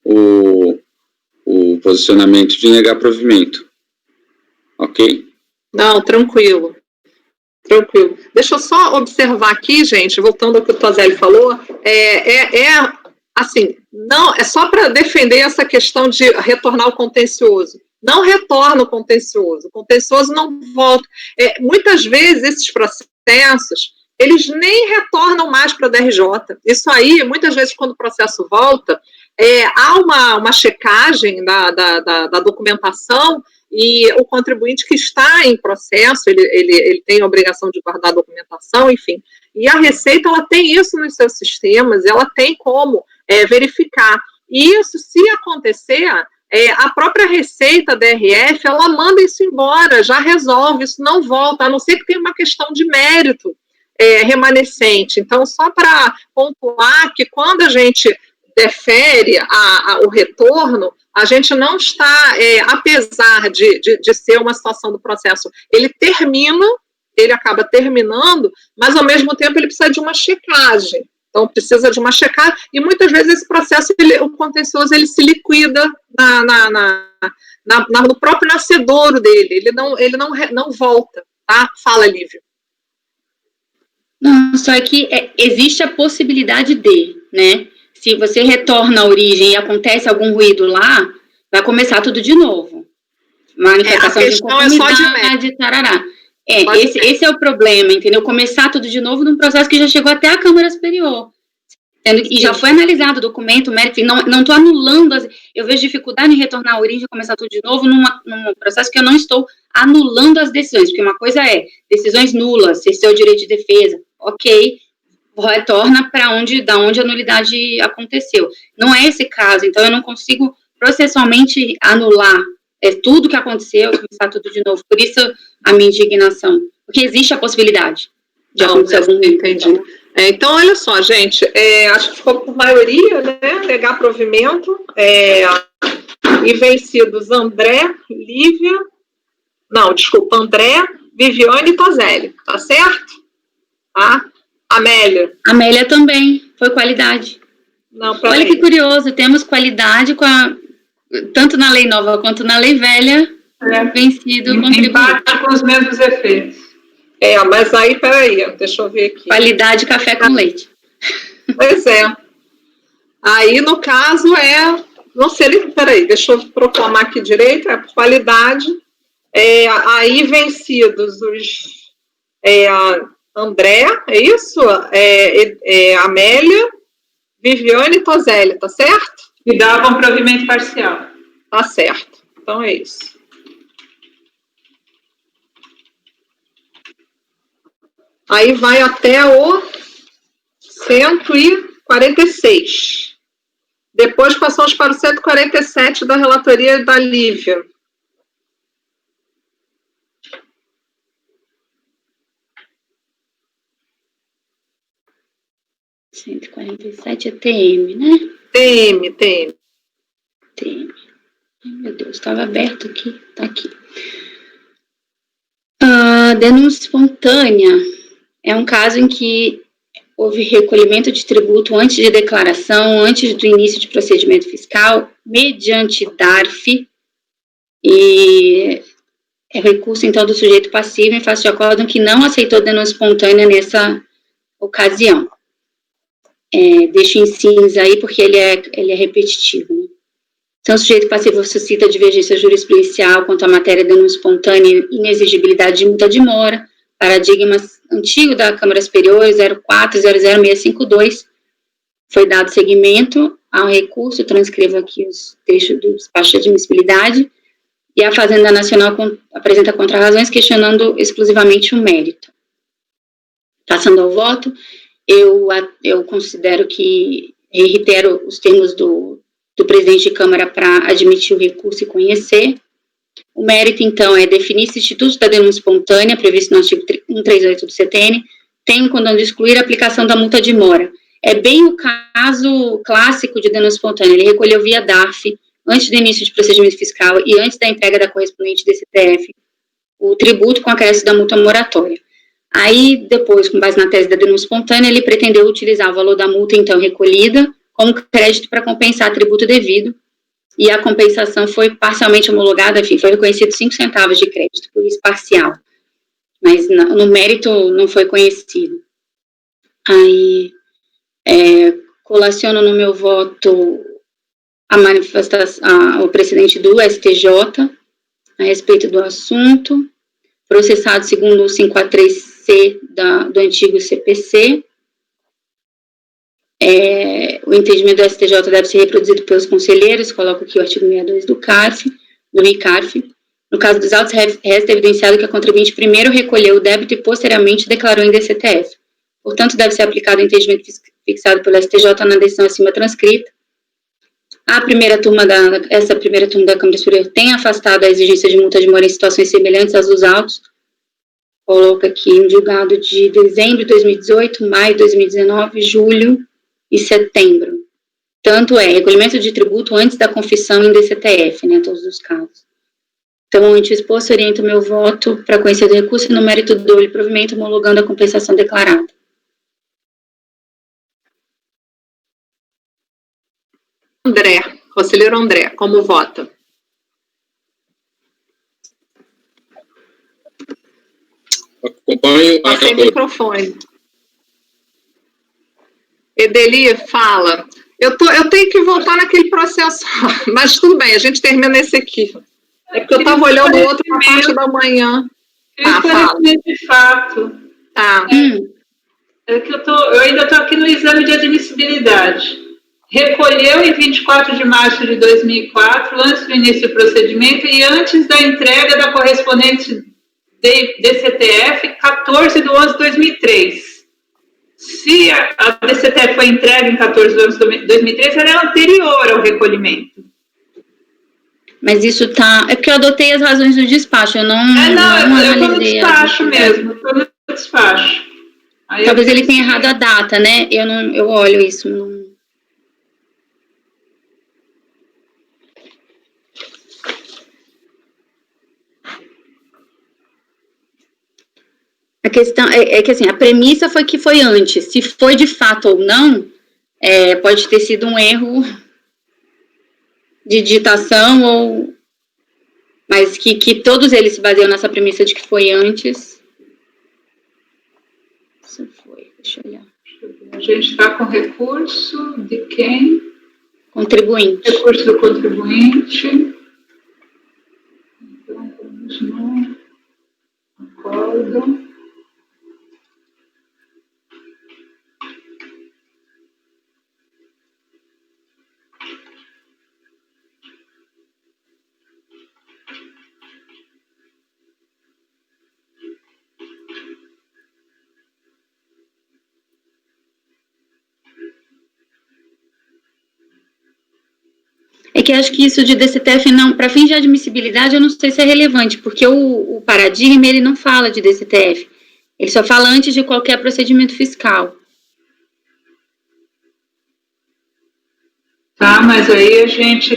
o posicionamento de negar provimento. Ok? Não, tranquilo. Deixa eu só observar aqui, gente, voltando ao que o Tozelli falou, assim, não, é só para defender essa questão de retornar ao contencioso. Não retorna o contencioso não volta. Muitas vezes esses processos, eles nem retornam mais para a DRJ. Isso aí, muitas vezes, quando o processo volta, há uma checagem da documentação e o contribuinte que está em processo, ele tem a obrigação de guardar a documentação, enfim. E a Receita, ela tem isso nos seus sistemas, ela tem como verificar. E isso, se acontecer, a própria Receita da DRF, ela manda isso embora, já resolve, isso não volta, a não ser que tenha uma questão de mérito remanescente. Então, só para pontuar que quando a gente defere o retorno, a gente não está, apesar de ser uma situação do processo, ele acaba terminando, mas ao mesmo tempo ele precisa de uma checagem. Então, precisa de uma checagem, e muitas vezes esse processo, o contencioso, ele se liquida no próprio nascedouro dele, ele não volta, tá? Fala, Lívia. Não, só que existe a possibilidade né? Se você retorna à origem e acontece algum ruído lá, vai começar tudo de novo. Manifestação de inconformidade, tarará. Esse é o problema, entendeu? Começar tudo de novo num processo que já chegou até a Câmara Superior. E já foi analisado o documento, o mérito, não estou anulando, eu vejo dificuldade em retornar à origem e começar tudo de novo num processo que eu não estou anulando as decisões, porque uma coisa decisões nulas, se é o direito de defesa, ok, retorna da onde a nulidade aconteceu. Não é esse caso, então eu não consigo processualmente anular tudo que aconteceu, começar tudo de novo. Por isso a minha indignação, porque existe a possibilidade de acontecer algum ruído. Entendi. Então, olha só, gente, acho que ficou por maioria, né, negar provimento, e vencidos André, Viviane e Tozelli, tá certo? Tá? Amélia também, foi qualidade. Olha que curioso, temos qualidade tanto na lei nova quanto na lei velha, vencido contribuinte. Empate com os mesmos efeitos. Mas aí, peraí, deixa eu ver aqui. Qualidade café com leite. Pois é. Aí, no caso, não sei, peraí, deixa eu proclamar aqui direito, por qualidade. Aí, vencidos os André, é isso? Amélia, Viviane e Tozelli, tá certo? E davam provimento parcial. Tá certo. Então, é isso. Aí vai até o 146. Depois passamos para o 147 da relatoria da Lívia. É TM, né? TM. Ai, meu Deus, estava aberto aqui, tá aqui. Denúncia espontânea é um caso em que houve recolhimento de tributo antes de declaração, antes do início de procedimento fiscal, mediante DARF, e é recurso, então, do sujeito passivo em face de acórdão que não aceitou denúncia espontânea nessa ocasião. Deixo em cinza aí, porque ele é repetitivo, né? Então, o sujeito passivo suscita divergência jurisprudencial quanto à matéria de denúncia espontânea e inexigibilidade de multa de mora, paradigma antigo da Câmara Superior 04000652, foi dado seguimento ao recurso, transcrevo aqui os trechos do despacho de admissibilidade, e a Fazenda Nacional apresenta contrarrazões questionando exclusivamente o mérito. Passando ao voto, eu considero que, reitero os termos do presidente de Câmara para admitir o recurso e conhecer. O mérito, então, é definir se o Instituto da Denúncia Espontânea, previsto no artigo 138 do CTN, tem o condão de excluir a aplicação da multa de mora. É bem o caso clássico de denúncia espontânea. Ele recolheu via DARF, antes do início de procedimento fiscal e antes da entrega da correspondente DCTF, o tributo com acréscimo da multa moratória. Aí, depois, com base na tese da denúncia espontânea, ele pretendeu utilizar o valor da multa, então, recolhida, como crédito para compensar tributo devido, e a compensação foi parcialmente homologada, enfim, foi reconhecido 5 centavos de crédito, por isso parcial, mas no mérito não foi conhecido. Aí, colaciono no meu voto a manifestação, o presidente do STJ a respeito do assunto, processado segundo o 543C do antigo CPC. O entendimento do STJ deve ser reproduzido pelos conselheiros, coloco aqui o artigo 62 do RICARF. No caso dos autos, resta evidenciado que a contribuinte primeiro recolheu o débito e posteriormente declarou em DCTF. Portanto, deve ser aplicado o entendimento fixado pelo STJ na decisão acima transcrita. Essa primeira turma da Câmara Superior tem afastado a exigência de multa de mora em situações semelhantes às dos autos. Coloca aqui em julgado de dezembro de 2018, maio de 2019, julho e setembro. Tanto recolhimento de tributo antes da confissão em DCTF, né, todos os casos. Então, ante o exposto, oriento o meu voto para conhecer do recurso e no mérito do dolo e provimento, homologando a compensação declarada. Conselheiro André, como vota? Acompanho a Sem relatora. microfone. Edeli, fala. Eu tenho que voltar naquele processo, mas tudo bem, a gente termina esse aqui. É porque eu estava olhando o outro na parte da manhã. Fala. De fato. É que eu ainda estou aqui no exame de admissibilidade. Recolheu em 24 de março de 2004, antes do início do procedimento e antes da entrega da correspondente DCTF, 14 de 11 de 2003. Se a DCTF foi entregue em 14 de 11 de 2003, ela é anterior ao recolhimento. Mas isso é porque eu adotei as razões do despacho, eu não eu estou no despacho mesmo, estou no despacho. Aí talvez ele tenha errado a data, né? Eu olho isso, não... A questão é que, assim, a premissa foi que foi antes. Se foi de fato ou não, pode ter sido um erro de digitação, mas que todos eles se baseiam nessa premissa de que foi antes. Isso foi, deixa eu olhar. A gente está com recurso de quem? Contribuinte. Recurso do contribuinte. Então, vamos no acordo. É que eu acho que isso de DCTF, não, para fins de admissibilidade, eu não sei se é relevante, porque o paradigma, ele não fala de DCTF, ele só fala antes de qualquer procedimento fiscal. Tá, mas aí a gente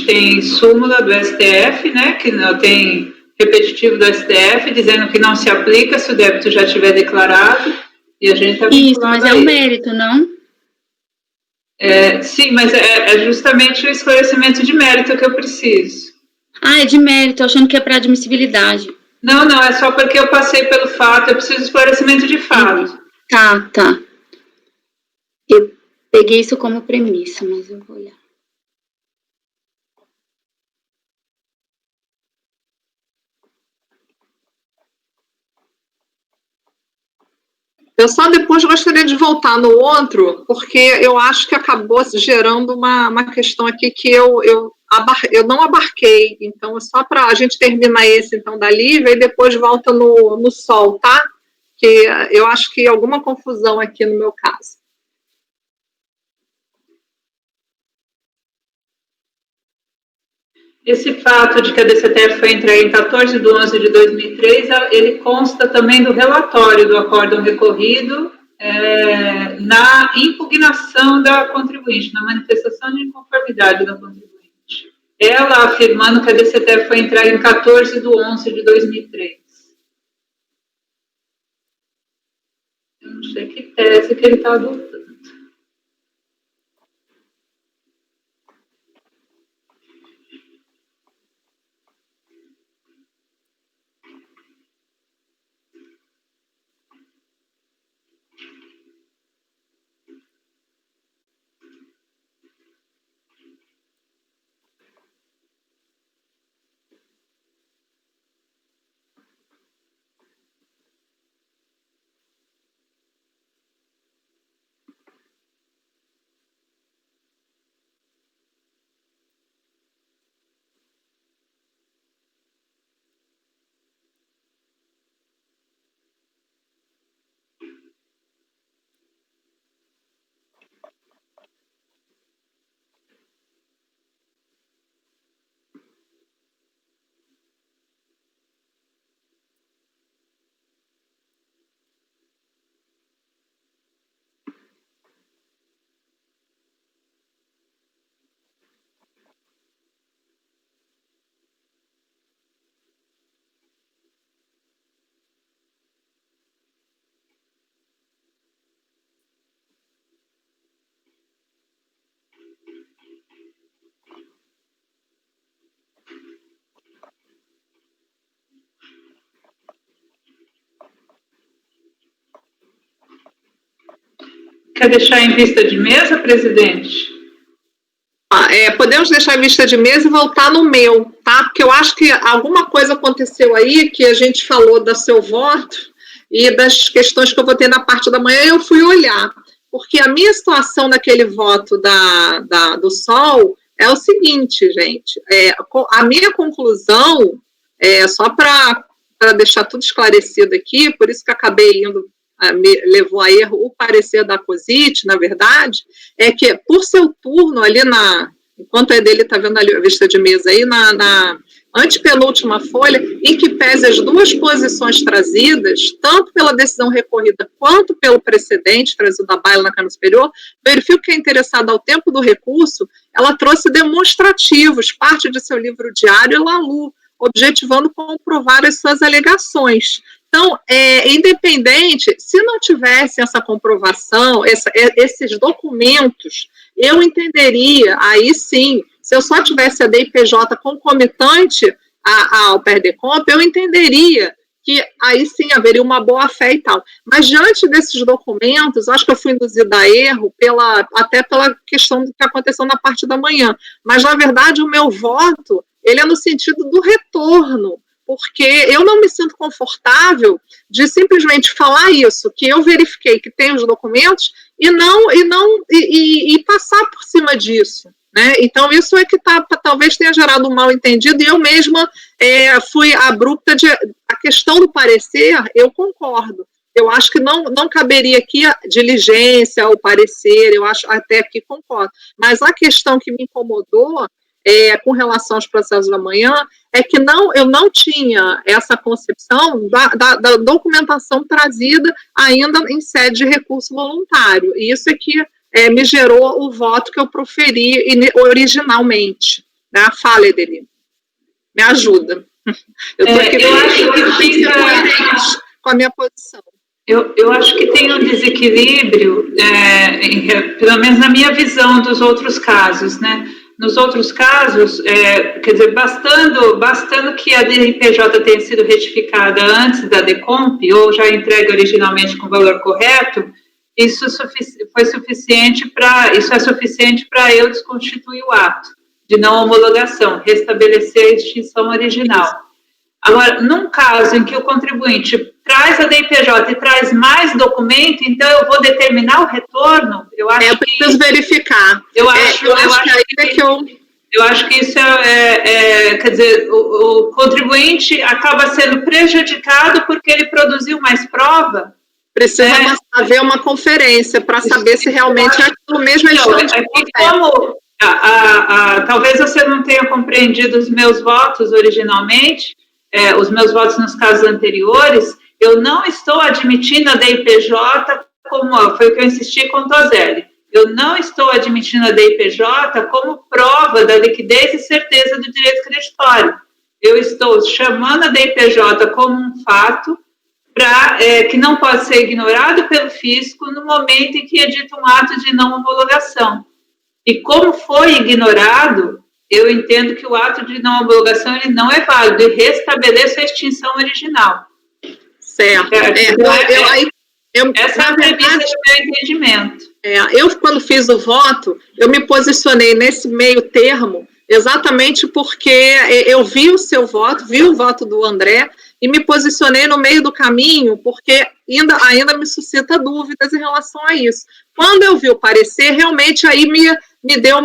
tem súmula do STF, né, que não tem repetitivo do STF, dizendo que não se aplica se o débito já estiver declarado, E a gente está Isso, mas é o mérito, não? Sim, mas é justamente o esclarecimento de mérito que eu preciso. É de mérito, achando que é para admissibilidade. Não, é só porque eu passei pelo fato, eu preciso de esclarecimento de fato. Tá. Eu peguei isso como premissa, mas eu vou olhar. Eu só depois gostaria de voltar no outro, porque eu acho que acabou gerando uma questão aqui que eu não abarquei. Então, só para a gente terminar esse, então, da Lívia, e depois volta no Sol, tá? Que eu acho que alguma confusão aqui no meu caso. Esse fato de que a DCTF foi entregue em 14/11/2003, ele consta também do relatório do acórdão recorrido na impugnação da contribuinte, na manifestação de inconformidade da contribuinte. Ela afirmando que a DCTF foi entregue em 14/11/2003. Eu não sei que tese que ele está adotando. Quer deixar em vista de mesa, presidente? Podemos deixar em vista de mesa e voltar no meu, tá? Porque eu acho que alguma coisa aconteceu aí que a gente falou do seu voto e das questões que eu votei na parte da manhã, eu fui olhar. Porque a minha situação naquele voto do Sol é o seguinte, gente, a minha conclusão, só para deixar tudo esclarecido aqui, por isso que acabei indo, me levou a erro o parecer da COSIT, na verdade, é que por seu turno ali enquanto a dele está vendo ali a vista de mesa aí, na antepenúltima folha, em que pese as duas posições trazidas, tanto pela decisão recorrida quanto pelo precedente trazido da baila na Câmara Superior, verifico que a interessada ao tempo do recurso, ela trouxe demonstrativos, parte de seu livro diário e Lalu, objetivando comprovar as suas alegações. Então, independente, se não tivesse essa comprovação, esses documentos, eu entenderia, aí sim, se eu só tivesse a DIPJ concomitante ao PERDECOMP, eu entenderia que aí sim haveria uma boa-fé e tal. Mas diante desses documentos, acho que eu fui induzida a erro até pela questão do que aconteceu na parte da manhã. Mas, na verdade, o meu voto, ele é no sentido do retorno, porque eu não me sinto confortável de simplesmente falar isso, que eu verifiquei que tem os documentos e passar por cima disso, né? Então, isso é que talvez tenha gerado um mal-entendido, e eu mesma fui abrupta a questão do parecer, eu concordo. Eu acho que não caberia aqui a diligência, o parecer, eu acho até que concordo. Mas a questão que me incomodou com relação aos processos da manhã, é que eu não tinha essa concepção da documentação trazida ainda em sede de recurso voluntário. E isso é que me gerou o voto que eu proferi originalmente. Né? Fala, Edelino. Me ajuda. Eu estou aqui eu acho que fica com a minha posição. Eu acho que tem um desequilíbrio, pelo menos na minha visão dos outros casos, né? Nos outros casos, quer dizer, bastando que a DRPJ tenha sido retificada antes da DECOMP, ou já entregue originalmente com o valor correto, isso é suficiente para eu desconstituir o ato de não homologação, restabelecer a extinção original. Agora, num caso em que o contribuinte traz a DIPJ e traz mais documento, então eu vou determinar o retorno, eu acho eu preciso verificar. Eu acho que isso quer dizer, o contribuinte acaba sendo prejudicado porque ele produziu mais prova. Precisa haver uma conferência para saber se realmente é aquilo mesmo. Talvez você não tenha compreendido os meus votos originalmente, os meus votos nos casos anteriores. Eu não estou admitindo a DIPJ como, foi o que eu insisti com o Toselli, eu não estou admitindo a DIPJ como prova da liquidez e certeza do direito creditório. Eu estou chamando a DIPJ como um fato que não pode ser ignorado pelo fisco no momento em que é dito um ato de não homologação. E como foi ignorado, eu entendo que o ato de não homologação ele não é válido e restabeleço a extinção original. Certo. Essa é a premissa do meu entendimento. Eu, quando fiz o voto, eu me posicionei nesse meio termo exatamente porque eu vi o seu voto, vi o voto do André e me posicionei no meio do caminho porque ainda me suscita dúvidas em relação a isso. Quando eu vi o parecer, realmente aí me deu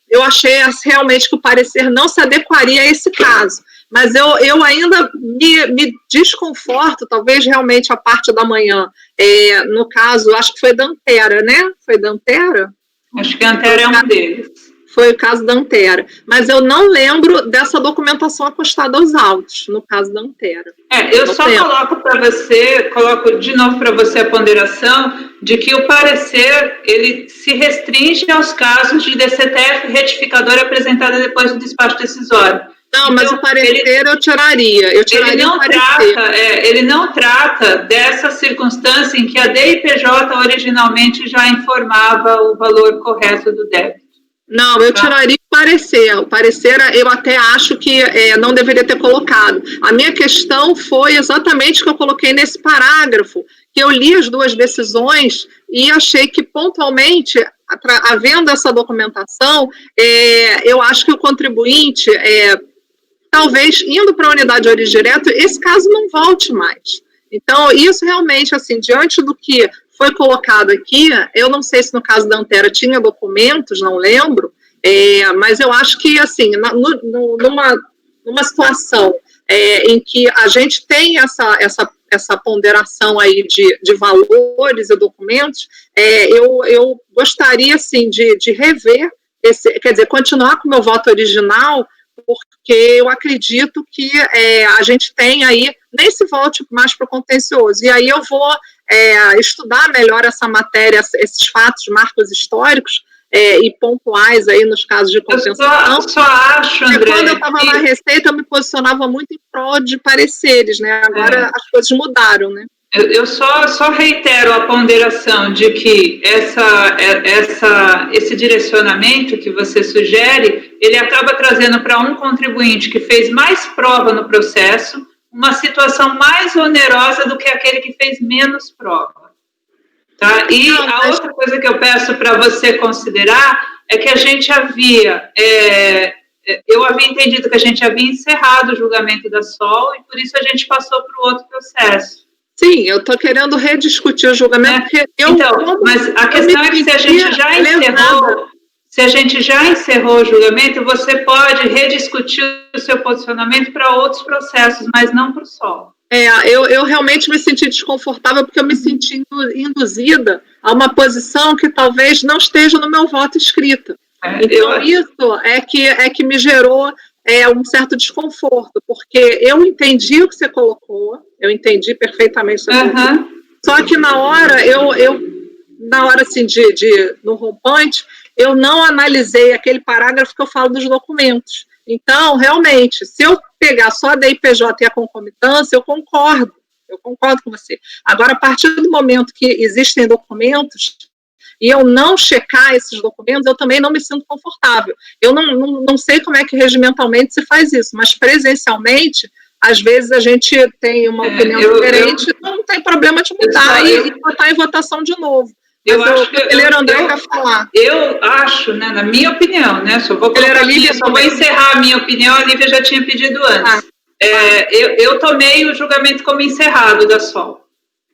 eu achei realmente que o parecer não se adequaria a esse caso. Mas eu ainda me desconforto, talvez realmente a parte da manhã, no caso, acho que foi da Antera, né? Foi da Antera? Acho que a Antera é um deles. Foi o caso da Antera. Mas eu não lembro dessa documentação acostada aos autos, no caso da Antera. Eu só coloco de novo para você a ponderação de que o parecer, ele se restringe aos casos de DCTF retificadora apresentada depois do despacho decisório. Não, mas o parecer eu tiraria ele não trata dessa circunstância em que a DIPJ originalmente já informava o valor correto do débito. Não, eu tiraria o parecer. O parecer eu até acho que não deveria ter colocado. A minha questão foi exatamente o que eu coloquei nesse parágrafo, que eu li as duas decisões e achei que pontualmente, havendo essa documentação, eu acho que o contribuinte, talvez indo para a unidade de origem direta, esse caso não volte mais. Então, isso realmente, assim, diante do que foi colocado aqui, eu não sei se no caso da Antera tinha documentos, não lembro, mas eu acho que, assim, numa situação em que a gente tem essa ponderação aí de valores e documentos, eu gostaria, assim, de rever, quer dizer, continuar com o meu voto original, porque eu acredito que a gente tem aí, nesse voto mais para o contencioso, e aí eu vou estudar melhor essa matéria, esses fatos, marcos históricos e pontuais aí nos casos de compensação. Eu só acho, André, quando eu estava na Receita, eu me posicionava muito em prol de pareceres, né? Agora as coisas mudaram, né? Eu só reitero a ponderação de que esse direcionamento que você sugere, ele acaba trazendo para um contribuinte que fez mais prova no processo uma situação mais onerosa do que aquele que fez menos prova. Tá? E a outra coisa que eu peço para você considerar é que a gente eu havia entendido que a gente havia encerrado o julgamento da SOL e por isso a gente passou para o outro processo. Sim, eu estou querendo rediscutir o julgamento. Mas a questão é que se a gente já encerrou o julgamento, você pode rediscutir o seu posicionamento para outros processos, mas não para o SOL. Eu realmente me senti desconfortável porque eu me senti induzida a uma posição que talvez não esteja no meu voto escrita. Então, isso é que me gerou um certo desconforto, porque eu entendi o que você colocou, eu entendi perfeitamente o que você colocou, só que na hora, na hora assim, no rompante, eu não analisei aquele parágrafo que eu falo dos documentos. Então, realmente, se eu pegar só a DIPJ e a concomitância, eu concordo eu concordo com você. Agora, a partir do momento que existem documentos, e eu não checar esses documentos, eu também não me sinto confortável. Eu não sei como é que regimentalmente se faz isso, mas presencialmente, às vezes a gente tem uma opinião diferente, não tem problema de mudar e botar em votação de novo. Eu acho que André quer falar. Eu acho, né, na minha opinião, né, só vou encerrar a minha opinião, a Lívia já tinha pedido antes. Eu tomei o julgamento como encerrado da SOL.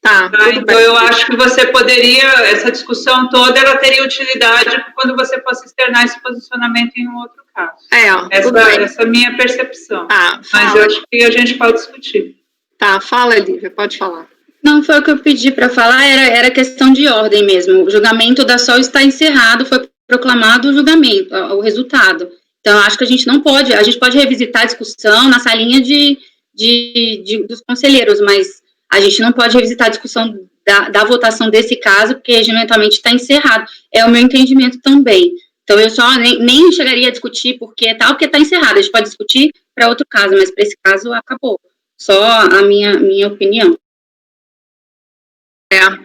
Tá, então bem. Eu acho que você poderia, essa discussão toda, ela teria utilidade quando você fosse externar esse posicionamento em um outro caso. Essa é a minha percepção. Mas eu acho que a gente pode discutir. Tá, fala, Lívia, pode falar. Não, foi o que eu pedi para falar, era questão de ordem mesmo. O julgamento da SOL está encerrado, foi proclamado o julgamento, o resultado. Então, eu acho que a gente não pode, a gente pode revisitar a discussão na salinha dos conselheiros, mas a gente não pode revisitar a discussão da votação desse caso, porque regimentalmente está encerrado. É o meu entendimento também. Então, eu só nem chegaria a discutir porque está encerrado. A gente pode discutir para outro caso, mas para esse caso acabou. Só a minha opinião.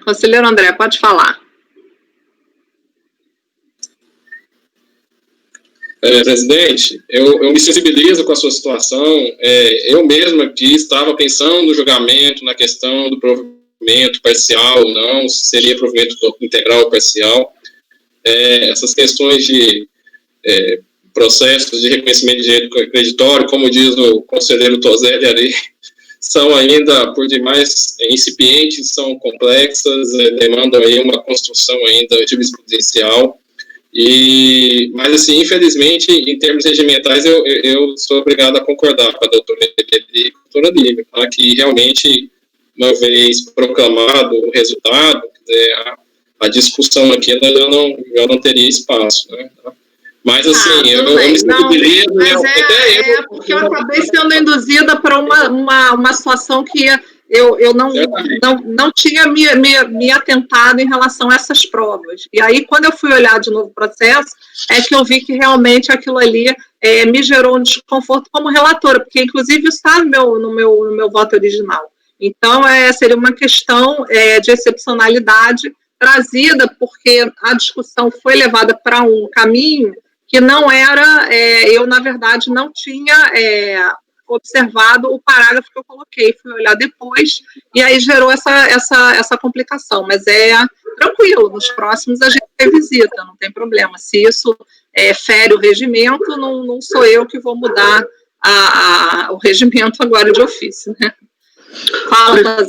Conselheiro André, pode falar. Presidente, eu me sensibilizo com a sua situação. Eu mesmo aqui estava pensando no julgamento, na questão do provimento parcial ou não, se seria provimento integral ou parcial. Essas questões de processos de reconhecimento de direito creditório, como diz o conselheiro Toselli ali, são ainda, por demais, incipientes, são complexas, demandam aí uma construção ainda jurisprudencial. Mas, assim, infelizmente, em termos regimentais, eu sou obrigado a concordar com a doutora e com a doutora Lívia, tá? Que realmente, uma vez proclamado o resultado, a discussão aqui já não teria espaço, né? Mas, assim, eu me sensibilizo... Mas porque eu acabei sendo induzida para uma situação que eu não tinha me atentado em relação a essas provas. E aí, quando eu fui olhar de novo o processo, é que eu vi que realmente aquilo ali me gerou um desconforto como relatora, porque, inclusive, está no meu voto original. Então, seria uma questão de excepcionalidade trazida, porque a discussão foi levada para um caminho que não era, eu, na verdade, não tinha observado o parágrafo que eu coloquei, fui olhar depois, e aí gerou essa complicação, mas tranquilo, nos próximos a gente revisita, não tem problema, se isso fere o regimento, não sou eu que vou mudar o regimento agora de ofício, né? Fala,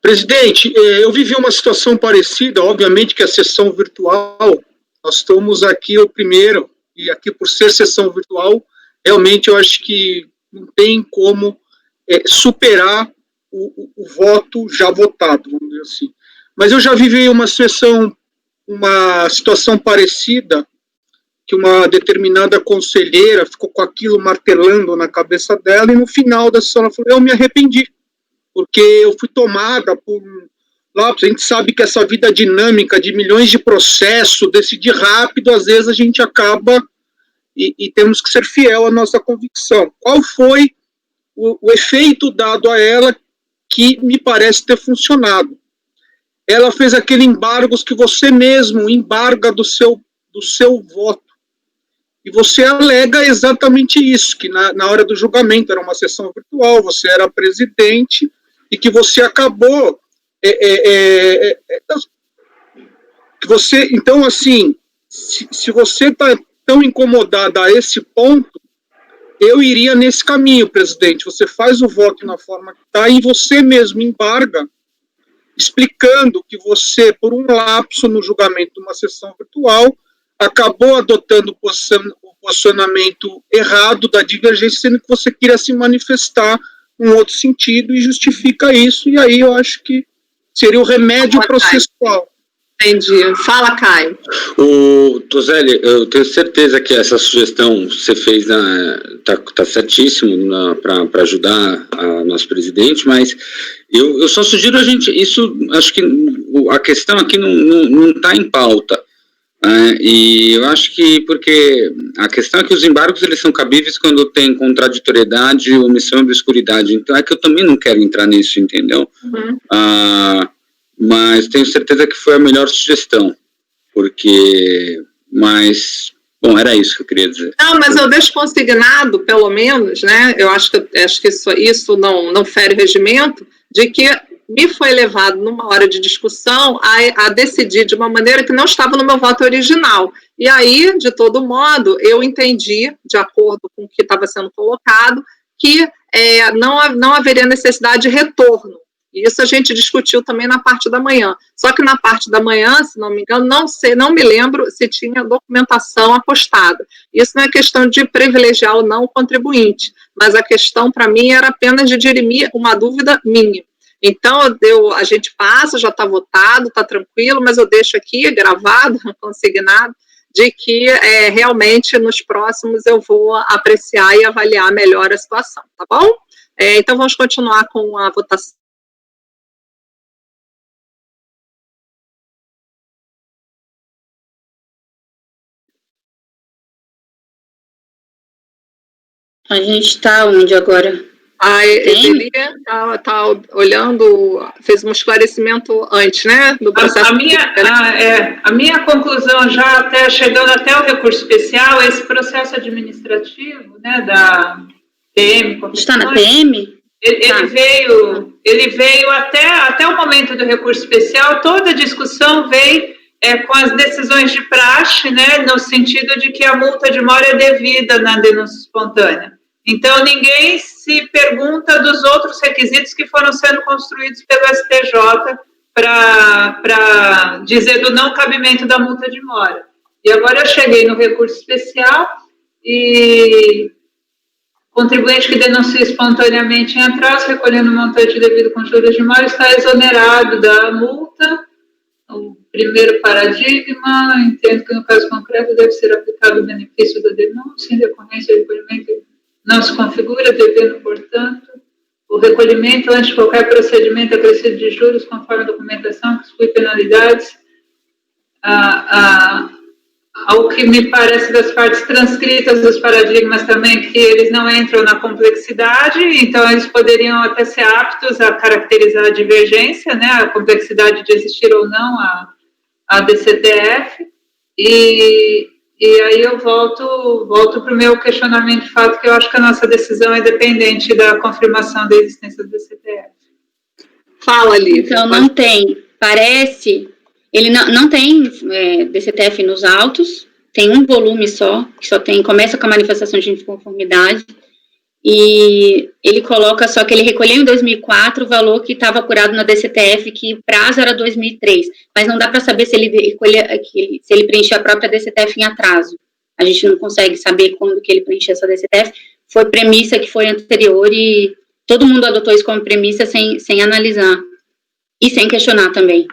Presidente, eu vivi uma situação parecida, obviamente que a sessão virtual, nós estamos aqui o primeiro, e aqui por ser sessão virtual, realmente eu acho que não tem como superar o voto já votado, vamos dizer assim. Mas eu já vivi uma situação parecida, que uma determinada conselheira ficou com aquilo martelando na cabeça dela, e no final da sessão ela falou, eu me arrependi, porque eu fui tomada por lápis. A gente sabe que essa vida dinâmica de milhões de processos, decidir rápido, às vezes a gente acaba e temos que ser fiel à nossa convicção. Qual foi o efeito dado a ela que me parece ter funcionado? Ela fez aquele embargos que você mesmo embarga do seu voto. E você alega exatamente isso, que na hora do julgamento era uma sessão virtual, você era presidente, e que você acabou... então, assim, se você está tão incomodada a esse ponto, eu iria nesse caminho, presidente. Você faz o voto na forma que está e você mesmo embarga, explicando que você, por um lapso no julgamento de uma sessão virtual, acabou adotando o posicionamento errado da divergência, sendo que você queria se manifestar num outro sentido e justifica isso, e aí eu acho que seria o remédio processual. Entendi. Fala, Caio. Toselli, eu tenho certeza que essa sugestão que você fez está certíssimo para ajudar a nosso presidente, mas eu só sugiro acho que a questão aqui não está em pauta. E eu acho que, porque a questão é que os embargos, eles são cabíveis quando tem contraditoriedade, omissão e obscuridade, então é que eu também não quero entrar nisso, entendeu? Mas tenho certeza que foi a melhor sugestão, mas, bom, era isso que eu queria dizer. Não, mas eu deixo consignado, pelo menos, né, eu acho que isso não fere o regimento, de que me foi levado numa hora de discussão a decidir de uma maneira que não estava no meu voto original. E aí, de todo modo, eu entendi, de acordo com o que estava sendo colocado, que não haveria necessidade de retorno. E isso a gente discutiu também na parte da manhã. Só que na parte da manhã, se não me engano, não me lembro se tinha documentação apostada. Isso não é questão de privilegiar ou não o contribuinte, mas a questão, para mim, era apenas de dirimir uma dúvida minha. Então, a gente passa, já está votado, está tranquilo, mas eu deixo aqui gravado, consignado, de que realmente nos próximos eu vou apreciar e avaliar melhor a situação, tá bom? Então, vamos continuar com a votação. A gente está onde agora? A Edelia está olhando, fez um esclarecimento antes, né, do processo. A minha conclusão, já até chegando até o recurso especial, esse processo administrativo, né, da PM... Está na PM? Ele veio até o momento do recurso especial, toda a discussão veio com as decisões de praxe, né, no sentido de que a multa de mora é devida na denúncia espontânea. Então, ninguém se pergunta dos outros requisitos que foram sendo construídos pelo STJ para dizer do não cabimento da multa de mora. E agora eu cheguei no recurso especial e contribuinte que denuncia espontaneamente em atraso, recolhendo o montante devido com juros de mora, está exonerado da multa. O primeiro paradigma, entendo que no caso concreto deve ser aplicado o benefício da denúncia em decorrência do recolhimento. Não se configura, devendo, portanto, o recolhimento antes de qualquer procedimento acrescido de juros, conforme a documentação que exclui penalidades, ao que me parece das partes transcritas dos paradigmas também, que eles não entram na complexidade, então eles poderiam até ser aptos a caracterizar a divergência, né, a complexidade de existir ou não a DCTF, e aí eu volto para o meu questionamento de fato, que eu acho que a nossa decisão é dependente da confirmação da existência do DCTF. Fala, Lívia. Então, não tem. Parece... Ele não tem DCTF nos autos, tem um volume só, que começa com a manifestação de inconformidade, e ele coloca só que ele recolheu em 2004 o valor que estava apurado na DCTF, que o prazo era 2003, mas não dá para saber se ele preencheu a própria DCTF em atraso. A gente não consegue saber quando que ele preencheu essa DCTF, foi premissa que foi anterior e todo mundo adotou isso como premissa sem analisar e sem questionar também.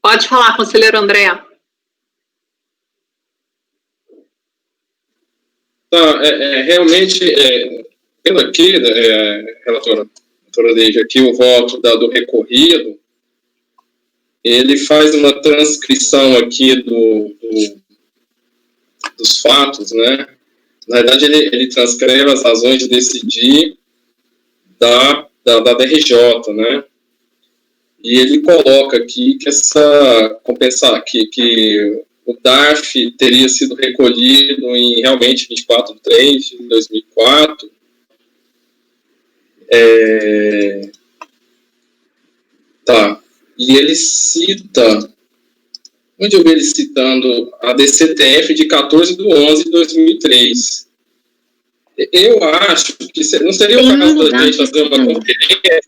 Pode falar, conselheiro André. Realmente, pelo aqui, relatora Lívia, aqui o voto do recorrido, ele faz uma transcrição aqui dos fatos, né? Na verdade, ele transcreve as razões de decidir da DRJ, né? E ele coloca aqui que que o DARF teria sido recolhido em realmente 24/3 de 2004. E ele cita, onde eu vi ele citando a DCTF de 14/11 de 2003. Eu acho que não seria o caso da gente fazer uma conferência.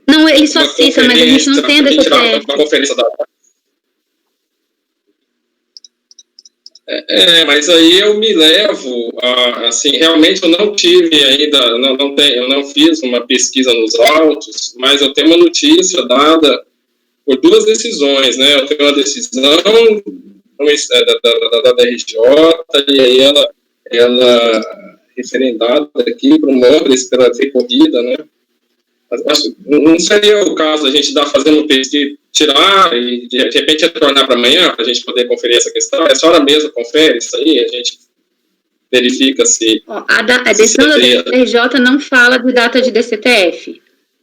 Não, ele só cita, mas a gente não tem a DCTF. Uma conferência da... mas aí eu me levo a, assim, realmente eu não tive ainda, eu não fiz uma pesquisa nos autos, mas eu tenho uma notícia dada por duas decisões, né? Eu tenho uma decisão da DRJ, e aí ela ela referendada aqui, promove pela recorrida, né? Acho, não seria o caso a gente fazer um pesquisa, tirar e de repente retornar para amanhã para a gente poder conferir essa questão? Essa hora mesmo confere isso aí, a gente verifica se... A decisão da DCTRJ não fala de data de DCTF.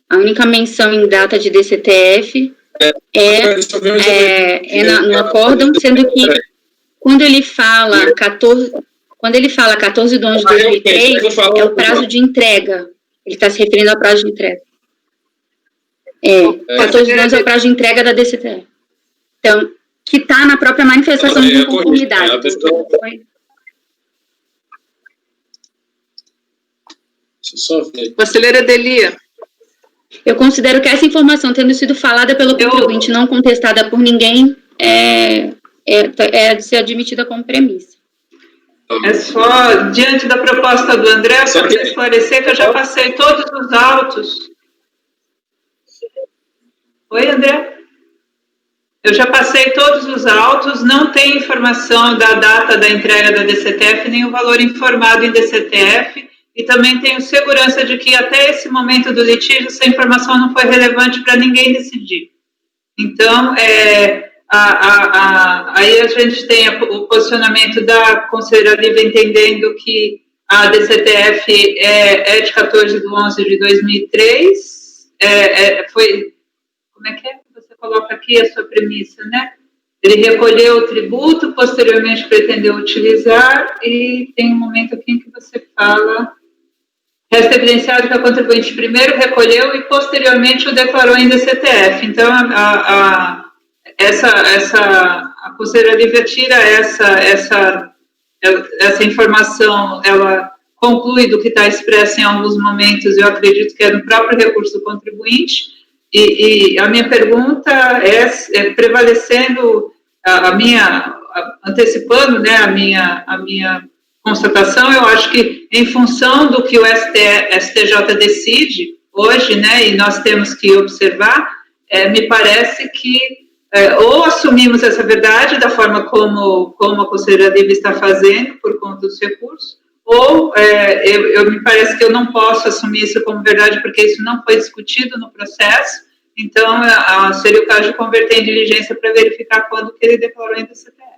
A única menção em data de DCTF no acórdão, sendo que quando ele fala 14 de 11 de 2003, é o prazo de entrega. Ele está se referindo ao prazo de entrega. 14 de 11 é o prazo de entrega da DCTF. Então, que está na própria manifestação de inconformidade. Deixa eu só ver. Conselheira Adelia. Eu considero que essa informação, tendo sido falada pelo contribuinte, não contestada por ninguém, é de ser admitida como premissa. É só, diante da proposta do André, só para esclarecer que eu já passei todos os autos. Oi, André? Eu já passei todos os autos, não tem informação da data da entrega da DCTF, nem o valor informado em DCTF, e também tenho segurança de que até esse momento do litígio essa informação não foi relevante para ninguém decidir. Então, aí a gente tem o posicionamento da conselheira Lívia entendendo que a DCTF é de 14 de 11 de 2003, como é que você coloca aqui a sua premissa, né? Ele recolheu o tributo, posteriormente pretendeu utilizar, e tem um momento aqui em que você fala... Resta evidenciado que a contribuinte primeiro recolheu e posteriormente o declarou em DCTF. Então, a conselheira Lívia tira essa informação, ela conclui do que está expresso em alguns momentos, eu acredito que é no próprio recurso do contribuinte, e a minha pergunta é prevalecendo antecipando, né, a minha constatação, eu acho que em função do que o STJ decide hoje, né, e nós temos que observar, me parece que ou assumimos essa verdade da forma como a conselheira Lívia está fazendo, por conta dos recursos, ou me parece que eu não posso assumir isso como verdade, porque isso não foi discutido no processo, então seria o caso de converter em diligência para verificar quando que ele declarou em DCTF.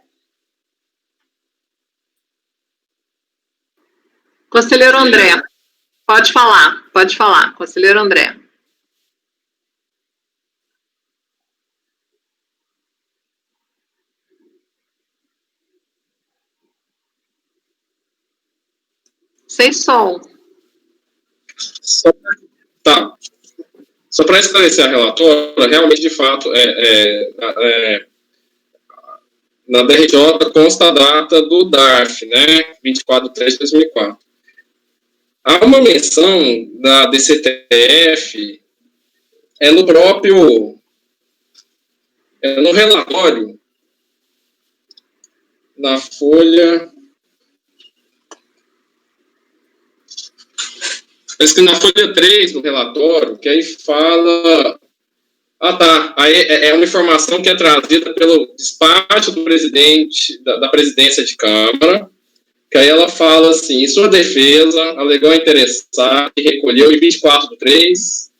Conselheiro André, pode falar, conselheiro André. Sem som. Só para esclarecer a relatora, realmente, de fato, na DRJ consta a data do DARF, né, 24/3/2004. Há uma menção da DCTF, no relatório, na folha... Parece que na folha 3 do relatório, que aí fala... Aí é uma informação que é trazida pelo despacho do presidente, da presidência de Câmara, que aí ela fala assim, em sua defesa, alegou a interessada e recolheu em 24/3,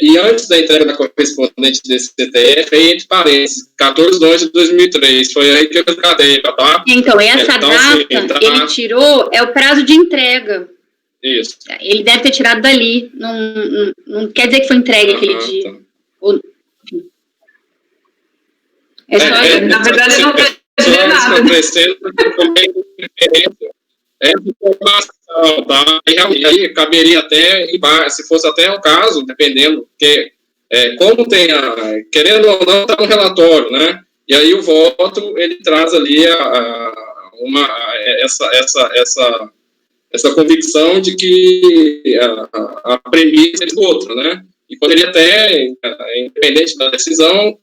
e antes da entrega da correspondente desse CTF, entre parênteses, 14 de 11 de 2003, foi aí que eu cadei, tá? Então, essa data, assim, ele tirou, é o prazo de entrega. Isso. Ele deve ter tirado dali, não quer dizer que foi entregue aquele dia. Tá. Na verdade, não quer dizer nada. Informação, tá? E aí caberia até, se fosse até o caso, dependendo, porque como tem querendo ou não, está no relatório, né? E aí o voto, ele traz ali essa convicção de que a premissa é do outro, né? E poderia até, independente da decisão,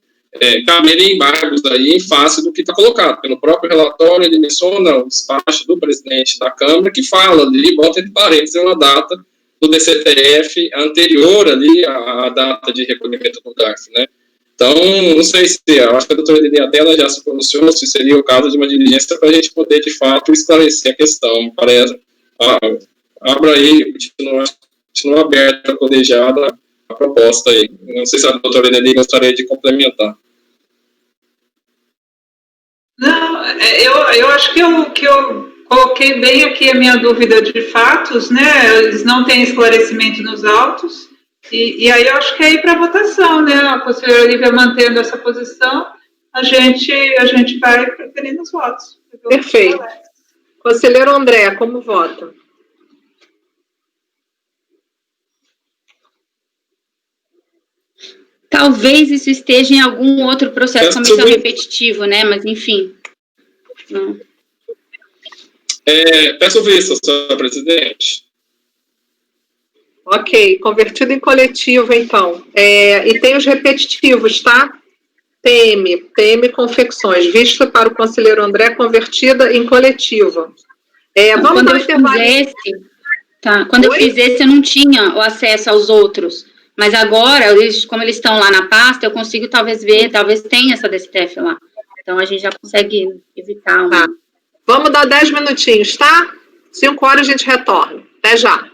caber embargos aí em face do que está colocado. Porque no próprio relatório ele menciona o despacho do presidente da Câmara que fala ali, bota entre parênteses, uma data do DCTF anterior ali à data de recolhimento do DARF, né? Então, não sei se, eu acho que a doutora Lili até ela já se pronunciou, se seria o caso de uma diligência para a gente poder, de fato, esclarecer a questão. Abra aí, continua aberta, colegiada a proposta aí. Não sei se a doutora Lili gostaria de complementar. Não, eu acho que eu coloquei bem aqui a minha dúvida de fatos, né? Eles não têm esclarecimento nos autos. E aí eu acho que é ir para votação, né? A conselheira Olívia mantendo essa posição, a gente vai preferindo os votos. Perfeito. Conselheiro André, como vota? Talvez isso esteja em algum outro processo comercial repetitivo, né? Mas, enfim. Não. Peço vista, senhora presidente. Ok, convertido em coletivo, então. E tem os repetitivos, tá? PM Confecções, vista para o conselheiro André, convertida em coletiva. Vamos dar um intervalo. Quando eu fiz esse, eu não tinha o acesso aos outros. Mas agora, como eles estão lá na pasta, eu consigo talvez ver, talvez tenha essa DSTF lá. Então, a gente já consegue evitar. Vamos dar 10 minutinhos, tá? 5 horas a gente retorna. Até já.